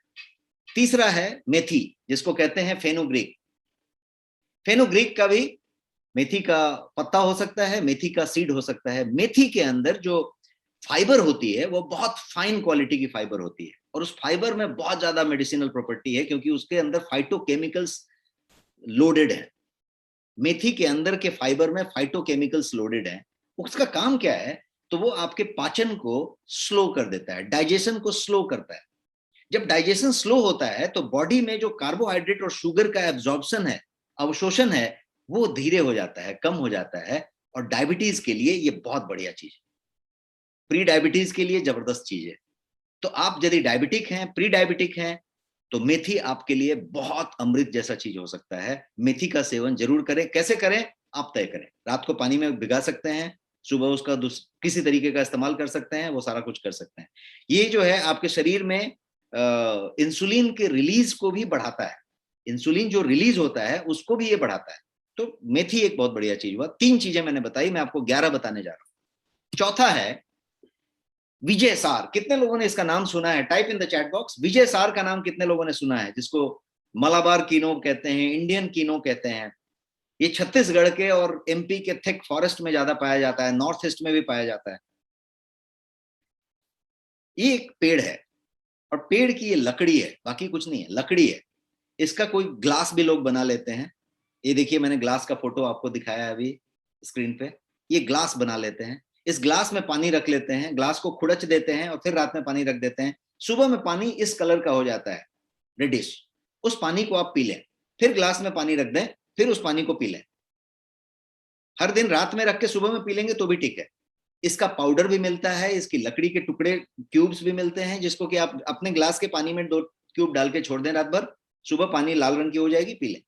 तीसरा है मेथी, जिसको कहते हैं फेनुग्रीक। फेनुग्रीक का भी मेथी का पत्ता हो सकता है, मेथी का सीड हो सकता है। मेथी के अंदर जो फाइबर होती है वो बहुत फाइन क्वालिटी की फाइबर होती है और उस फाइबर में बहुत ज्यादा मेडिसिनल प्रॉपर्टी है क्योंकि उसके अंदर फाइटोकेमिकल्स लोडेड है। मेथी के अंदर के फाइबर में फाइटोकेमिकल्स लोडेड है। उसका काम क्या है? तो वो आपके पाचन को स्लो कर देता है, डाइजेशन को स्लो करता है। जब डाइजेशन स्लो होता है तो बॉडी में जो कार्बोहाइड्रेट और शुगर का एब्जॉर्प्शन है, अवशोषण है, वो धीरे हो जाता है, कम हो जाता है। और डायबिटीज के लिए ये बहुत बढ़िया चीज है, प्री डायबिटीज के लिए जबरदस्त चीज है। तो आप यदि डायबिटिक हैं, प्री डायबिटिक हैं, तो मेथी आपके लिए बहुत अमृत जैसा चीज हो सकता है। मेथी का सेवन जरूर करें। कैसे करें आप तय करें। रात को पानी में भिगा सकते हैं, सुबह उसका किसी तरीके का इस्तेमाल कर सकते हैं, वो सारा कुछ कर सकते हैं। ये जो है आपके शरीर में इंसुलिन के रिलीज को भी बढ़ाता है। इंसुलिन जो रिलीज होता है उसको भी ये बढ़ाता है। तो मेथी एक बहुत बढ़िया चीज हुआ। 3 चीजें मैंने बताई, मैं आपको 11 बताने जा रहा हूं। चौथा है विजय सार। कितने लोगों ने इसका नाम सुना है? Type in the chat box, Vijaysar का नाम कितने लोगों ने सुना है? जिसको मलाबार कीनो कहते हैं, इंडियन कीनो कहते हैं। ये छत्तीसगढ़ के और एमपी के थिक फॉरेस्ट में ज्यादा पाया जाता है, नॉर्थ ईस्ट में भी पाया जाता है। ये एक पेड़ है और पेड़ की ये लकड़ी है, बाकी कुछ नहीं है, लकड़ी है। इसका कोई ग्लास भी लोग बना लेते हैं। ये देखिए, मैंने ग्लास का फोटो आपको दिखाया है अभी स्क्रीन पे। ये ग्लास बना लेते हैं। इस ग्लास में पानी रख लेते हैं, ग्लास को खुड़च देते हैं और फिर रात में पानी रख देते हैं। सुबह में पानी इस कलर का हो जाता है, रेडिश। उस पानी को आप पी लें, फिर ग्लास में पानी रख दें, फिर उस पानी को पी लें। हर दिन रात में रख के सुबह में पी लेंगे तो भी ठीक है। इसका पाउडर भी मिलता है, इसकी लकड़ी के टुकड़े, क्यूब्स भी मिलते हैं, जिसको कि आप अपने ग्लास के पानी में 2 क्यूब डाल के छोड़ दें रात भर, सुबह पानी लाल रंग की हो जाएगी, पी लें।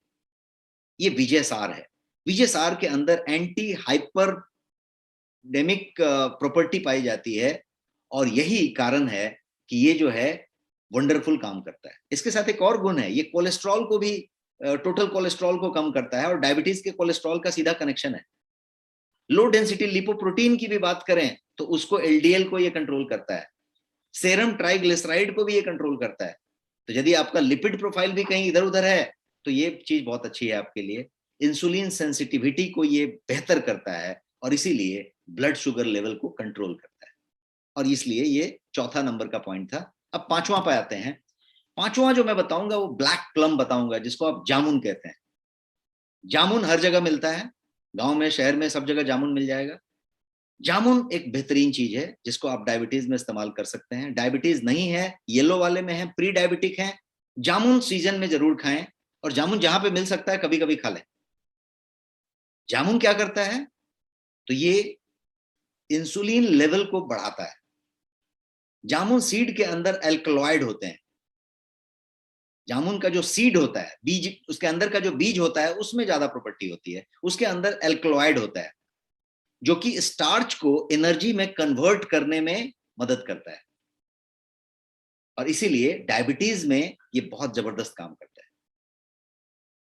ये विजय सार है। विजय सार के अंदर एंटी हाइपरडेमिक प्रॉपर्टी पाई जाती है और यही कारण है कि ये जो है वंडरफुल काम करता है। इसके साथ एक और गुण है, ये कोलेस्ट्रॉल को भी, टोटल कोलेस्ट्रॉल को कम करता है और डायबिटीज के कोलेस्ट्रॉल का सीधा कनेक्शन है। लो डेंसिटी लिपोप्रोटीन की भी बात करें तो उसको, एलडीएल को ये कंट्रोल करता है। सेरम ट्राइग्लिसराइड को भी ये कंट्रोल करता है। तो यदि आपका लिपिड प्रोफाइल भी कहीं इधर उधर है तो ये चीज बहुत अच्छी है आपके लिए। इंसुलिन सेंसिटिविटी को ये बेहतर करता है और इसीलिए ब्लड शुगर लेवल को कंट्रोल करता है, और इसलिए ये चौथा नंबर का पॉइंट था। अब पांचवा पे आते हैं। पांचवा जो मैं बताऊंगा वो ब्लैक प्लम बताऊंगा, जिसको आप जामुन कहते हैं। जामुन हर जगह मिलता है, गांव में शहर में सब जगह जामुन मिल जाएगा। जामुन एक बेहतरीन चीज है जिसको आप डायबिटीज में इस्तेमाल कर सकते हैं। डायबिटीज नहीं है, येलो वाले में है, प्री डायबिटिक है, जामुन सीजन में जरूर खाएं, और जामुन जहां पे मिल सकता है कभी कभी खा लें। जामुन क्या करता है, तो ये इंसुलिन लेवल को बढ़ाता है। जामुन सीड के अंदर एल्कलॉइड होते हैं। जामुन का जो सीड होता है, बीज, उसके अंदर का जो बीज होता है उसमें ज्यादा प्रॉपर्टी होती है, उसके अंदर एल्कलॉइड होता है जो कि स्टार्च को एनर्जी में कन्वर्ट करने में मदद करता है, और इसीलिए डायबिटीज में ये बहुत जबरदस्त काम करता है।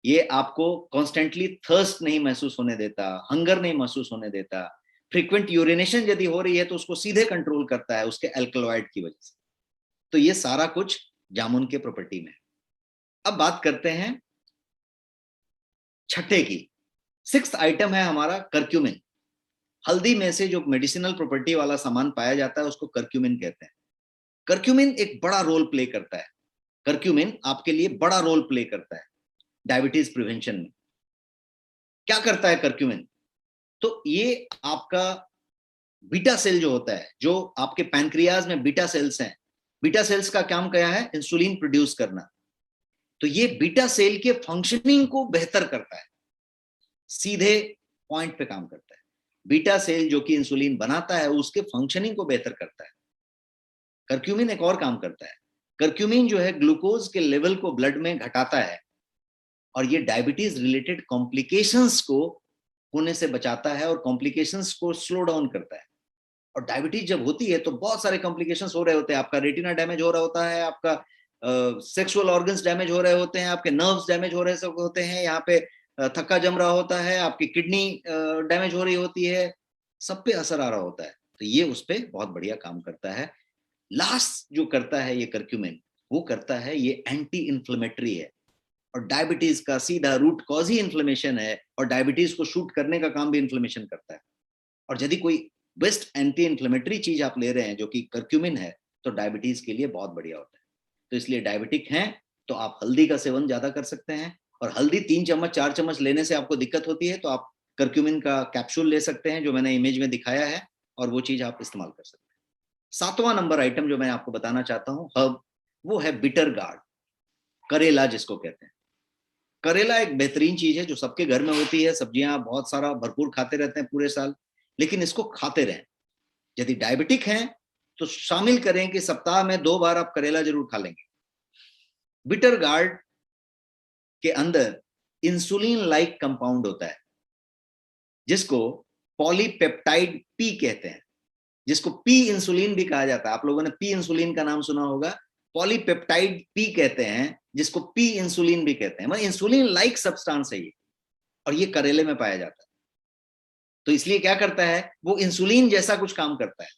ये आपको कॉन्स्टेंटली थर्स्ट नहीं महसूस होने देता, हंगर नहीं महसूस होने देता, फ्रीक्वेंट यूरिनेशन यदि हो रही है तो उसको सीधे कंट्रोल करता है उसके एल्कलॉइड की वजह से। तो ये सारा कुछ जामुन के प्रॉपर्टी में। अब बात करते हैं छठे की। सिक्स्थ आइटम है हमारा करक्यूमिन। हल्दी में से जो मेडिसिनल प्रॉपर्टी वाला सामान पाया जाता है उसको करक्यूमिन कहते हैं। करक्यूमिन एक बड़ा रोल प्ले करता है। करक्यूमिन आपके लिए बड़ा रोल प्ले करता है डायबिटीज प्रिवेंशन में। क्या करता है करक्यूमिन, तो ये आपका बीटा सेल जो होता है, जो आपके पैनक्रियाज में बीटा सेल्स हैं, बीटा सेल्स का काम क्या है, इंसुलिन प्रोड्यूस करना। तो ये बीटा सेल के फंक्शनिंग को बेहतर करता है, सीधे पॉइंट पे काम करता है। बीटा सेल जो कि इंसुलिन बनाता है उसके फंक्शनिंग को बेहतर करता है। करक्यूमिन एक और काम करता है, करक्यूमिन जो है ग्लूकोज के लेवल को ब्लड में घटाता है, और ये डायबिटीज रिलेटेड कॉम्प्लिकेशंस को होने से बचाता है और कॉम्प्लिकेशंस को स्लो डाउन करता है। और डायबिटीज जब होती है तो बहुत सारे कॉम्प्लिकेशंस हो रहे होते हैं, आपका रेटिना डैमेज हो रहा होता है, आपका सेक्सुअल ऑर्गन्स डैमेज हो रहे होते हैं, आपके नर्व्स डैमेज हो रहे होते हैं, यहाँ पे थक्का जम रहा होता है, आपकी किडनी डैमेज हो रही होती है, सब पे असर आ रहा होता है। तो ये उस पर बहुत बढ़िया काम करता है। लास्ट जो करता है ये करक्यूमिन, वो करता है ये एंटी इन्फ्लेमेटरी है, और डायबिटीज का सीधा रूट कॉज ही इन्फ्लेमेशन है, और डायबिटीज को शूट करने का काम भी इन्फ्लेमेशन करता है। और यदि कोई बेस्ट एंटी इन्फ्लेमेटरी चीज आप ले रहे हैं जो कि करक्यूमिन है, तो डायबिटीज के लिए बहुत बढ़िया होता है। तो इसलिए डायबिटिक हैं तो आप हल्दी का सेवन ज्यादा कर सकते हैं, और हल्दी 3 चम्मच 4 चम्मच लेने से आपको दिक्कत होती है तो आप करक्यूमिन का कैप्सूल ले सकते हैं, जो मैंने इमेज में दिखाया है, और वो चीज आप इस्तेमाल कर सकते हैं। 7वां नंबर आइटम जो मैं आपको बताना चाहता हूं हर्ब, वो है बिटर गार्ड, करेला जिसको कहते हैं। करेला एक बेहतरीन चीज है जो सबके घर में होती है, सब्जियां बहुत सारा भरपूर खाते रहते हैं पूरे साल, लेकिन इसको खाते रहें। यदि डायबिटिक हैं तो शामिल करें कि सप्ताह में 2 बार आप करेला जरूर खा लेंगे। बिटर गार्ड के अंदर इंसुलिन लाइक कंपाउंड होता है जिसको पॉलीपेप्टाइड पी कहते हैं, जिसको पी इंसुलिन भी कहा जाता है। आप लोगों ने पी इंसुलिन का नाम सुना होगा, पॉलीपेप्टाइड पी कहते हैं, जिसको पी इंसुलिन भी कहते हैं। मतलब इंसुलिन लाइक सब्सटेंस है ये, और ये करेले में पाया जाता है। तो इसलिए क्या करता है, वो इंसुलिन जैसा कुछ काम करता है।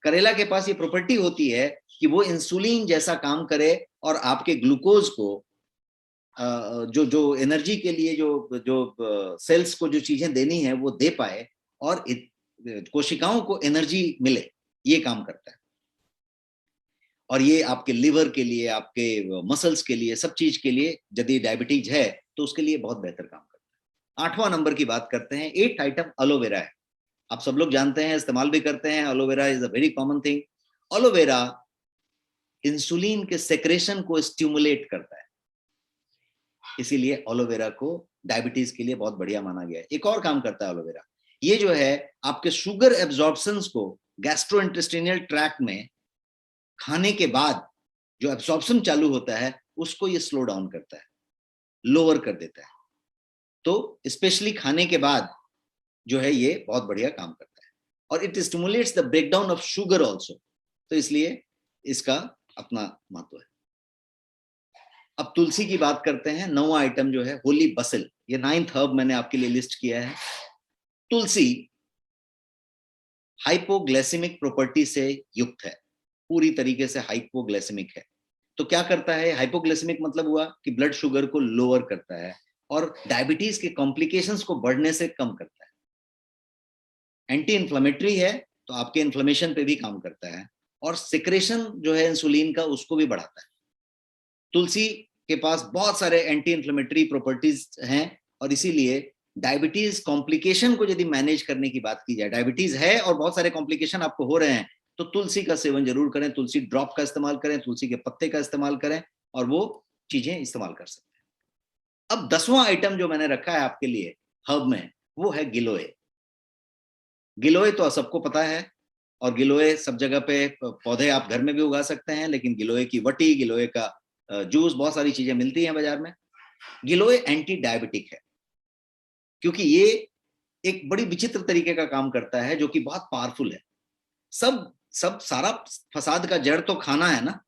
करेला के पास ये प्रॉपर्टी होती है कि वो इंसुलिन जैसा काम करे, और आपके ग्लूकोज को जो जो एनर्जी के लिए जो जो सेल्स को जो चीजें देनी है वो दे पाए, और कोशिकाओं को एनर्जी मिले, ये काम करता है। और ये आपके लिवर के लिए, आपके मसल्स के लिए, सब चीज के लिए यदि डायबिटीज है तो उसके लिए बहुत बेहतर काम करता है। 8वां नंबर की बात करते हैं। 8th आइटम एलोवेरा है। आप सब लोग जानते हैं, इस्तेमाल भी करते हैं, aloe vera is a very common thing. Aloe vera insulin के सेक्रेशन को स्टिमुलेट करता है, इसीलिए एलोवेरा को डायबिटीज के लिए बहुत बढ़िया माना गया है। एक और काम करता है एलोवेरा, ये जो है आपके शुगर एब्जॉर्प्शंस को गैस्ट्रोइंटेस्टिनल ट्रैक्ट में खाने के बाद जो एब्जॉर्प्शन चालू होता है उसको ये स्लो डाउन करता है, लोअर कर देता है। तो स्पेशली खाने के बाद जो है ये बहुत बढ़िया काम करता है, और it stimulates the breakdown of sugar also. तो इसलिए इसका अपना महत्व है। अब तुलसी की बात करते हैं। 9वां आइटम जो है होली बसिल, ये 9th हर्ब मैंने आपके लिए लिस्ट किया है। तुलसी हाइपोग्लाइसेमिक प्रॉपर्टी से युक्त है, पूरी तरीके से हाइपोग्लाइसेमिक है। तो क्या करता है हाइपोग्लाइसेमिक, मतलब हुआ कि ब्लड शुगर को लोअर करता है और डायबिटीज के कॉम्प्लिकेशंस को बढ़ने से कम करता है। एंटी इन्फ्लेमेटरी है तो आपके इन्फ्लेमेशन पे भी काम करता है, और सिक्रेशन जो है इंसुलिन का उसको भी बढ़ाता है। तुलसी के पास बहुत सारे एंटी इन्फ्लेमेटरी प्रॉपर्टीज हैं, और इसीलिए डायबिटीज कॉम्प्लिकेशन को यदि मैनेज करने की बात की जाए, डायबिटीज है और बहुत सारे कॉम्प्लिकेशन आपको हो रहे हैं, तो तुलसी का सेवन जरूर करें, तुलसी ड्रॉप का इस्तेमाल करें, तुलसी के पत्ते का इस्तेमाल करें, और वो चीजें इस्तेमाल कर सकते हैं। अब 10वां आइटम जो मैंने रखा है आपके लिए हर्ब में, वो है गिलोय। गिलोय तो सबको पता है, और गिलोय सब जगह पे पौधे आप घर में भी उगा सकते हैं, लेकिन गिलोय की वटी, गिलोय का जूस, बहुत सारी चीजें मिलती हैं बाजार में। गिलोय एंटी डायबिटिक है, क्योंकि ये एक बड़ी विचित्र तरीके का काम करता है जो कि बहुत पावरफुल है। सब सब सारा फसाद का जड़ तो खाना है ना,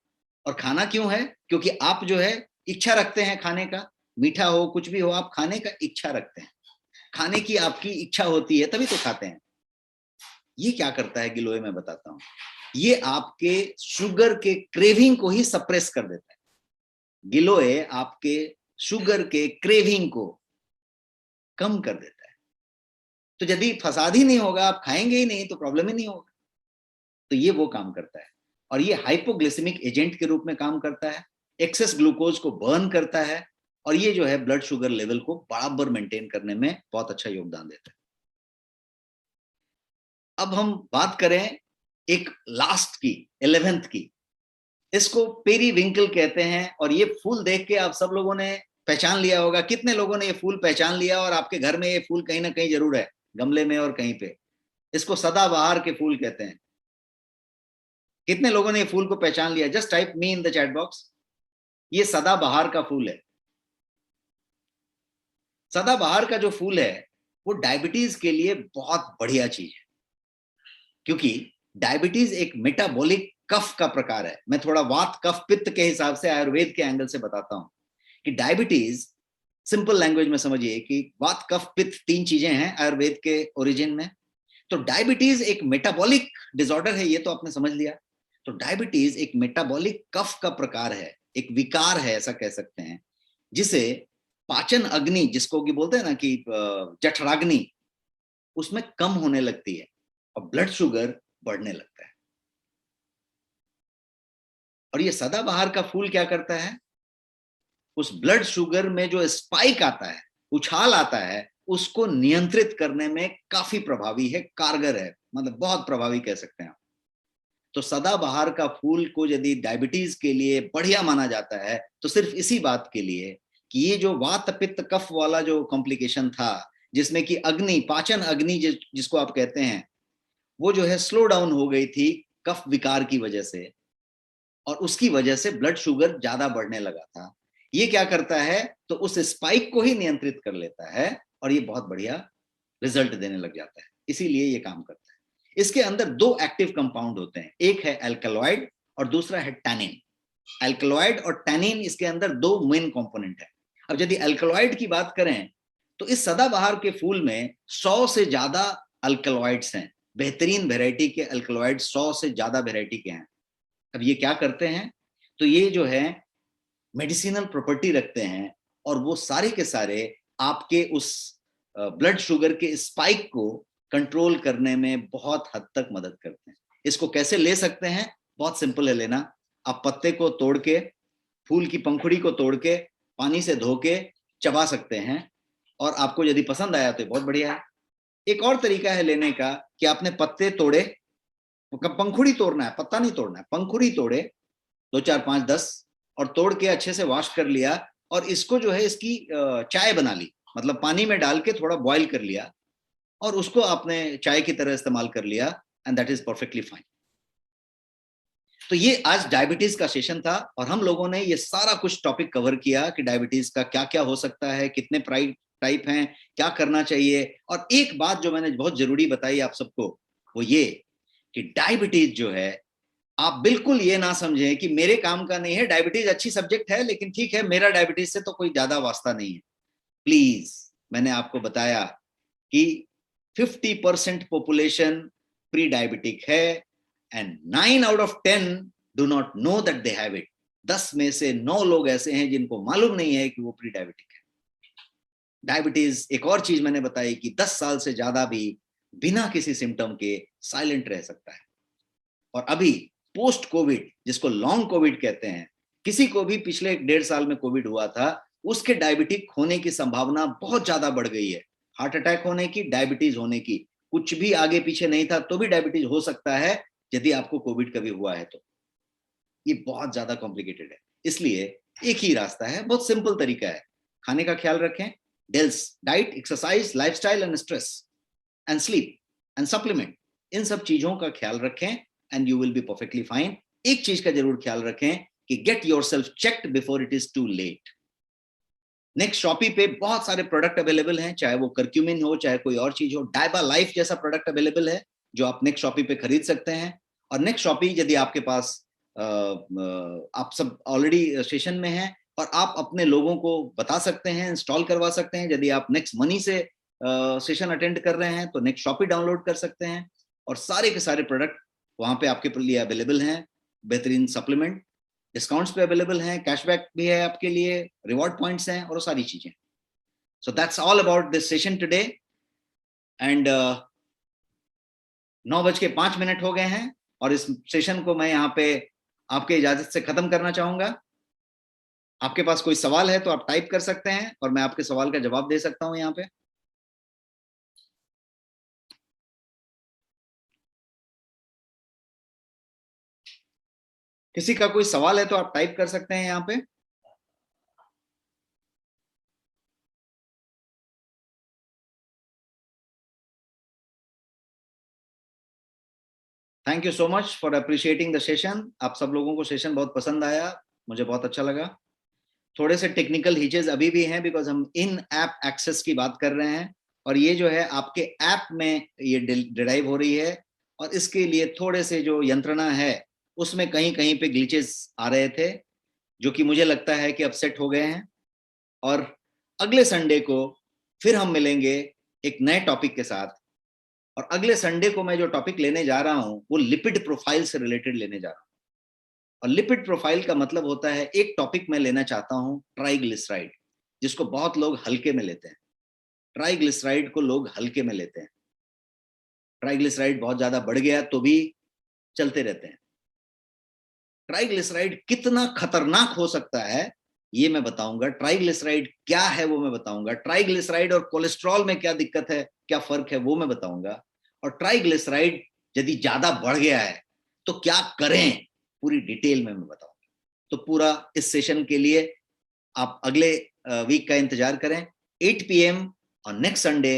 और खाना क्यों है? क्योंकि आप जो है इच्छा रखते हैं खाने का, मीठा हो कुछ भी हो, आप खाने का इच्छा रखते हैं, खाने की आपकी इच्छा होती है तभी तो खाते हैं। ये क्या करता है गिलोय, मैं बताता हूं। ये आपके शुगर के क्रेविंग को ही सप्रेस कर देता है। गिलोय आपके शुगर के क्रेविंग को कम कर देता है। तो यदि फसाद ही नहीं होगा, आप खाएंगे ही नहीं, तो प्रॉब्लम ही नहीं होगा। तो ये वो काम करता है, और ये हाइपोग्लाइसेमिक एजेंट के रूप में काम करता है, एक्सेस ग्लूकोज को बर्न करता है, और ये जो है ब्लड शुगर लेवल को बराबर मेंटेन करने में बहुत अच्छा योगदान देता है। अब हम बात करें एक लास्ट की, 11th की। इसको पेरीविंकल कहते हैं, और ये फूल देख के आप सब लोगों ने पहचान लिया होगा। कितने लोगों ने ये फूल पहचान लिया, और आपके घर में ये फूल कहीं ना कहीं जरूर है, गमले में और कहीं पे। इसको सदाबहार के फूल कहते हैं। कितने लोगों ने ये फूल को पहचान लिया? Just type me in the chat box. ये सदाबहार का फूल है। सदाबहार का जो फूल है वो डायबिटीज के लिए बहुत बढ़िया चीज है, क्योंकि डायबिटीज एक मेटाबॉलिक कफ का प्रकार है। मैं थोड़ा वात कफ पित्त के हिसाब से आयुर्वेद के एंगल से बताता हूं कि डायबिटीज, सिंपल लैंग्वेज में समझिए कि वात कफ पित्त 3 चीजें हैं आयुर्वेद के ओरिजिन में। तो डायबिटीज एक मेटाबॉलिक डिसऑर्डर है, ये तो आपने समझ लिया। तो डायबिटीज एक मेटाबॉलिक कफ का प्रकार है, एक विकार है, ऐसा कह सकते हैं, जिसे पाचन अग्नि, जिसको कि बोलते हैं ना कि जठराग्नि, उसमें कम होने लगती है और ब्लड शुगर बढ़ने लगता है। और ये सदाबहार का फूल क्या करता है? उस ब्लड शुगर में जो स्पाइक आता है, उछाल आता है, उसको नियंत्रित करने में काफी प्रभावी है, कारगर है, मतलब बहुत प्रभावी कह सकते हैं आप। तो सदाबहार का फूल को यदि डायबिटीज के लिए बढ़िया माना जाता है, तो सिर्फ इसी बात के लिए कि ये जो वात पित्त कफ वाला जो कॉम्प्लिकेशन था, जिसमें कि अग्नि, पाचन अग्नि जिसको आप कहते हैं, वो जो है स्लो डाउन हो गई थी कफ विकार की वजह से, और उसकी वजह से ब्लड शुगर ज्यादा बढ़ने लगा था। ये क्या करता है? तो उस स्पाइक को ही नियंत्रित कर लेता है, और ये बहुत बढ़िया रिजल्ट देने लग जाता है। इसीलिए ये काम करता है। इसके अंदर 2 एक्टिव कंपाउंड होते हैं, एक है एल्कलॉइड और दूसरा है टैनिन। एल्कलॉइड और टैनिन, इसके अंदर 2 मेन कंपोनेंट है। अब यदि एल्कलॉइड की बात करें तो इस सदाबहार के फूल में 100 से ज्यादा अल्कलॉइड्स हैं। बेहतरीन वैरायटी के अल्कलॉइड 100 से ज्यादा वैरायटी के हैं। अब ये क्या करते हैं? तो ये जो है मेडिसिनल प्रॉपर्टी रखते हैं, और वो सारे के सारे आपके उस ब्लड शुगर के स्पाइक को कंट्रोल करने में बहुत हद तक मदद करते हैं। इसको कैसे ले सकते हैं? बहुत सिंपल है लेना। आप पत्ते को तोड़ के, फूल की पंखुड़ी को तोड़ के, पानी से धो के चबा सकते हैं, और आपको यदि पसंद आया तो बहुत बढ़िया है। एक और तरीका है लेने का कि आपने पत्ते तोड़े, पंखुड़ी तोड़ना है, पत्ता नहीं तोड़ना है, पंखुड़ी तोड़े 2 4 5 10, और तोड़ के अच्छे से वॉश कर लिया, और इसको जो है इसकी चाय बना ली, मतलब पानी में डाल के थोड़ा बॉईल कर लिया, और उसको आपने चाय की तरह इस्तेमाल कर लिया, and that is perfectly fine. तो ये आज डायबिटीज का सेशन था, और हम लोगों ने ये सारा कुछ टॉपिक कवर किया कि डायबिटीज का क्या क्या हो सकता है, कितने टाइप हैं, क्या करना चाहिए। और एक बात जो मैंने बहुत जरूरी बताई आप सबको, वो ये कि डायबिटीज जो है, आप बिल्कुल ये ना समझें कि मेरे काम का नहीं है। डायबिटीज अच्छी सब्जेक्ट है, लेकिन ठीक है, मेरा डायबिटीज से तो कोई ज्यादा वास्ता नहीं है। प्लीज, मैंने आपको बताया कि 50% पॉपुलेशन प्री डायबिटिक है, and 9 out of 10 do not know that they have it. 10 में से 9 लोग ऐसे हैं जिनको मालूम नहीं है कि वो प्री डायबिटिक है। डायबिटीज एक और चीज मैंने बताई कि 10 साल से ज्यादा भी बिना किसी सिम्टम के साइलेंट रह सकता है। और अभी पोस्ट कोविड, जिसको लॉन्ग कोविड कहते हैं, किसी को भी पिछले 1.5 साल में कोविड हुआ था, उसके डायबिटिक होने की संभावना बहुत ज्यादा बढ़ गई है। हार्ट अटैक होने की, डायबिटीज होने की, कुछ भी आगे पीछे नहीं था तो भी डायबिटीज हो सकता है यदि आपको कोविड कभी हुआ है तो। ये बहुत ज्यादा कॉम्प्लिकेटेड है, इसलिए एक ही रास्ता है, बहुत सिंपल तरीका है। खाने का ख्याल रखें, diet, exercise, lifestyle and stress and sleep and supplement, इन सब चीजों का ख्याल रखें and you will be perfectly fine. एक चीज का जरूर ख्याल रखें कि get yourself checked before it is too late. Next शॉपी पे बहुत सारे प्रोडक्ट अवेलेबल हैं, चाहे वो करक्यूमिन हो, चाहे कोई और चीज हो। डायबा लाइफ जैसा प्रोडक्ट अवेलेबल है जो आप नेक्स्ट शॉपी पे खरीद सकते हैं। और नेक्स्ट शॉपी, यदि आपके पास आप सब ऑलरेडी सेशन में हैं और आप अपने लोगों को बता सकते हैं, इंस्टॉल करवा सकते हैं। यदि आप नेक्स्ट मनी से सेशन अटेंड कर रहे हैं तो नेक्स्ट शॉपी डाउनलोड कर सकते हैं और सारे के सारे प्रोडक्ट वहां पे आपके लिए अवेलेबल हैं। बेहतरीन सप्लीमेंट, डिस्काउंट्स पे अवेलेबल हैं, कैशबैक भी है आपके लिए, रिवॉर्ड पॉइंट्स हैं और सारी चीजें। So that's all about this session today. And 9:05 हो गए हैं और इस सेशन को मैं यहाँ पे आपके इजाजत से खत्म करना चाहूंगा। आपके पास कोई सवाल है तो आप टाइप कर सकते हैं और मैं आपके सवाल का जवाब दे सकता हूं यहाँ पे। किसी का कोई सवाल है तो आप टाइप कर सकते हैं यहाँ पे। Thank you so much for appreciating the session. आप सब लोगों को सेशन बहुत पसंद आया, मुझे बहुत अच्छा लगा। थोड़े से टेक्निकल हिचेस अभी भी हैं बिकॉज हम इन ऐप एक्सेस की बात कर रहे हैं और ये जो है आपके ऐप में ये डिराइव हो रही है और इसके लिए थोड़े से जो यंत्रणा है उसमें कहीं कहीं पे ग्लिचेस आ रहे थे जो कि मुझे लगता है कि अब सेट हो गए हैं। और अगले संडे को फिर हम मिलेंगे एक नए टॉपिक के साथ। और अगले संडे को मैं जो टॉपिक लेने जा रहा हूं वो लिपिड प्रोफाइल से रिलेटेड लेने जा रहा हूं। और लिपिड प्रोफाइल का मतलब होता है, एक टॉपिक मैं लेना चाहता हूं ट्राइग्लिसराइड, जिसको बहुत लोग हल्के में लेते हैं। ट्राइग्लिसराइड को लोग हल्के में लेते हैं, ट्राइग्लिसराइड बहुत ज्यादा बढ़ गया तो भी चलते रहते हैं। ट्राइग्लिसराइड कितना खतरनाक हो सकता है ये मैं बताऊंगा, ट्राइग्लिसराइड क्या है वो मैं बताऊंगा, ट्राइग्लिसराइड और कोलेस्ट्रॉल में क्या दिक्कत है, क्या फर्क है वो मैं बताऊंगा। और ट्राइग्लिसराइड यदि ज्यादा बढ़ गया है तो क्या करें, पूरी डिटेल में मैं बताऊंगा। तो पूरा इस सेशन के लिए आप अगले वीक का इंतजार करें। 8 PM on next Sunday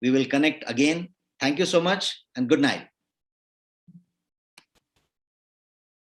we will connect again. Thank you so much and good night.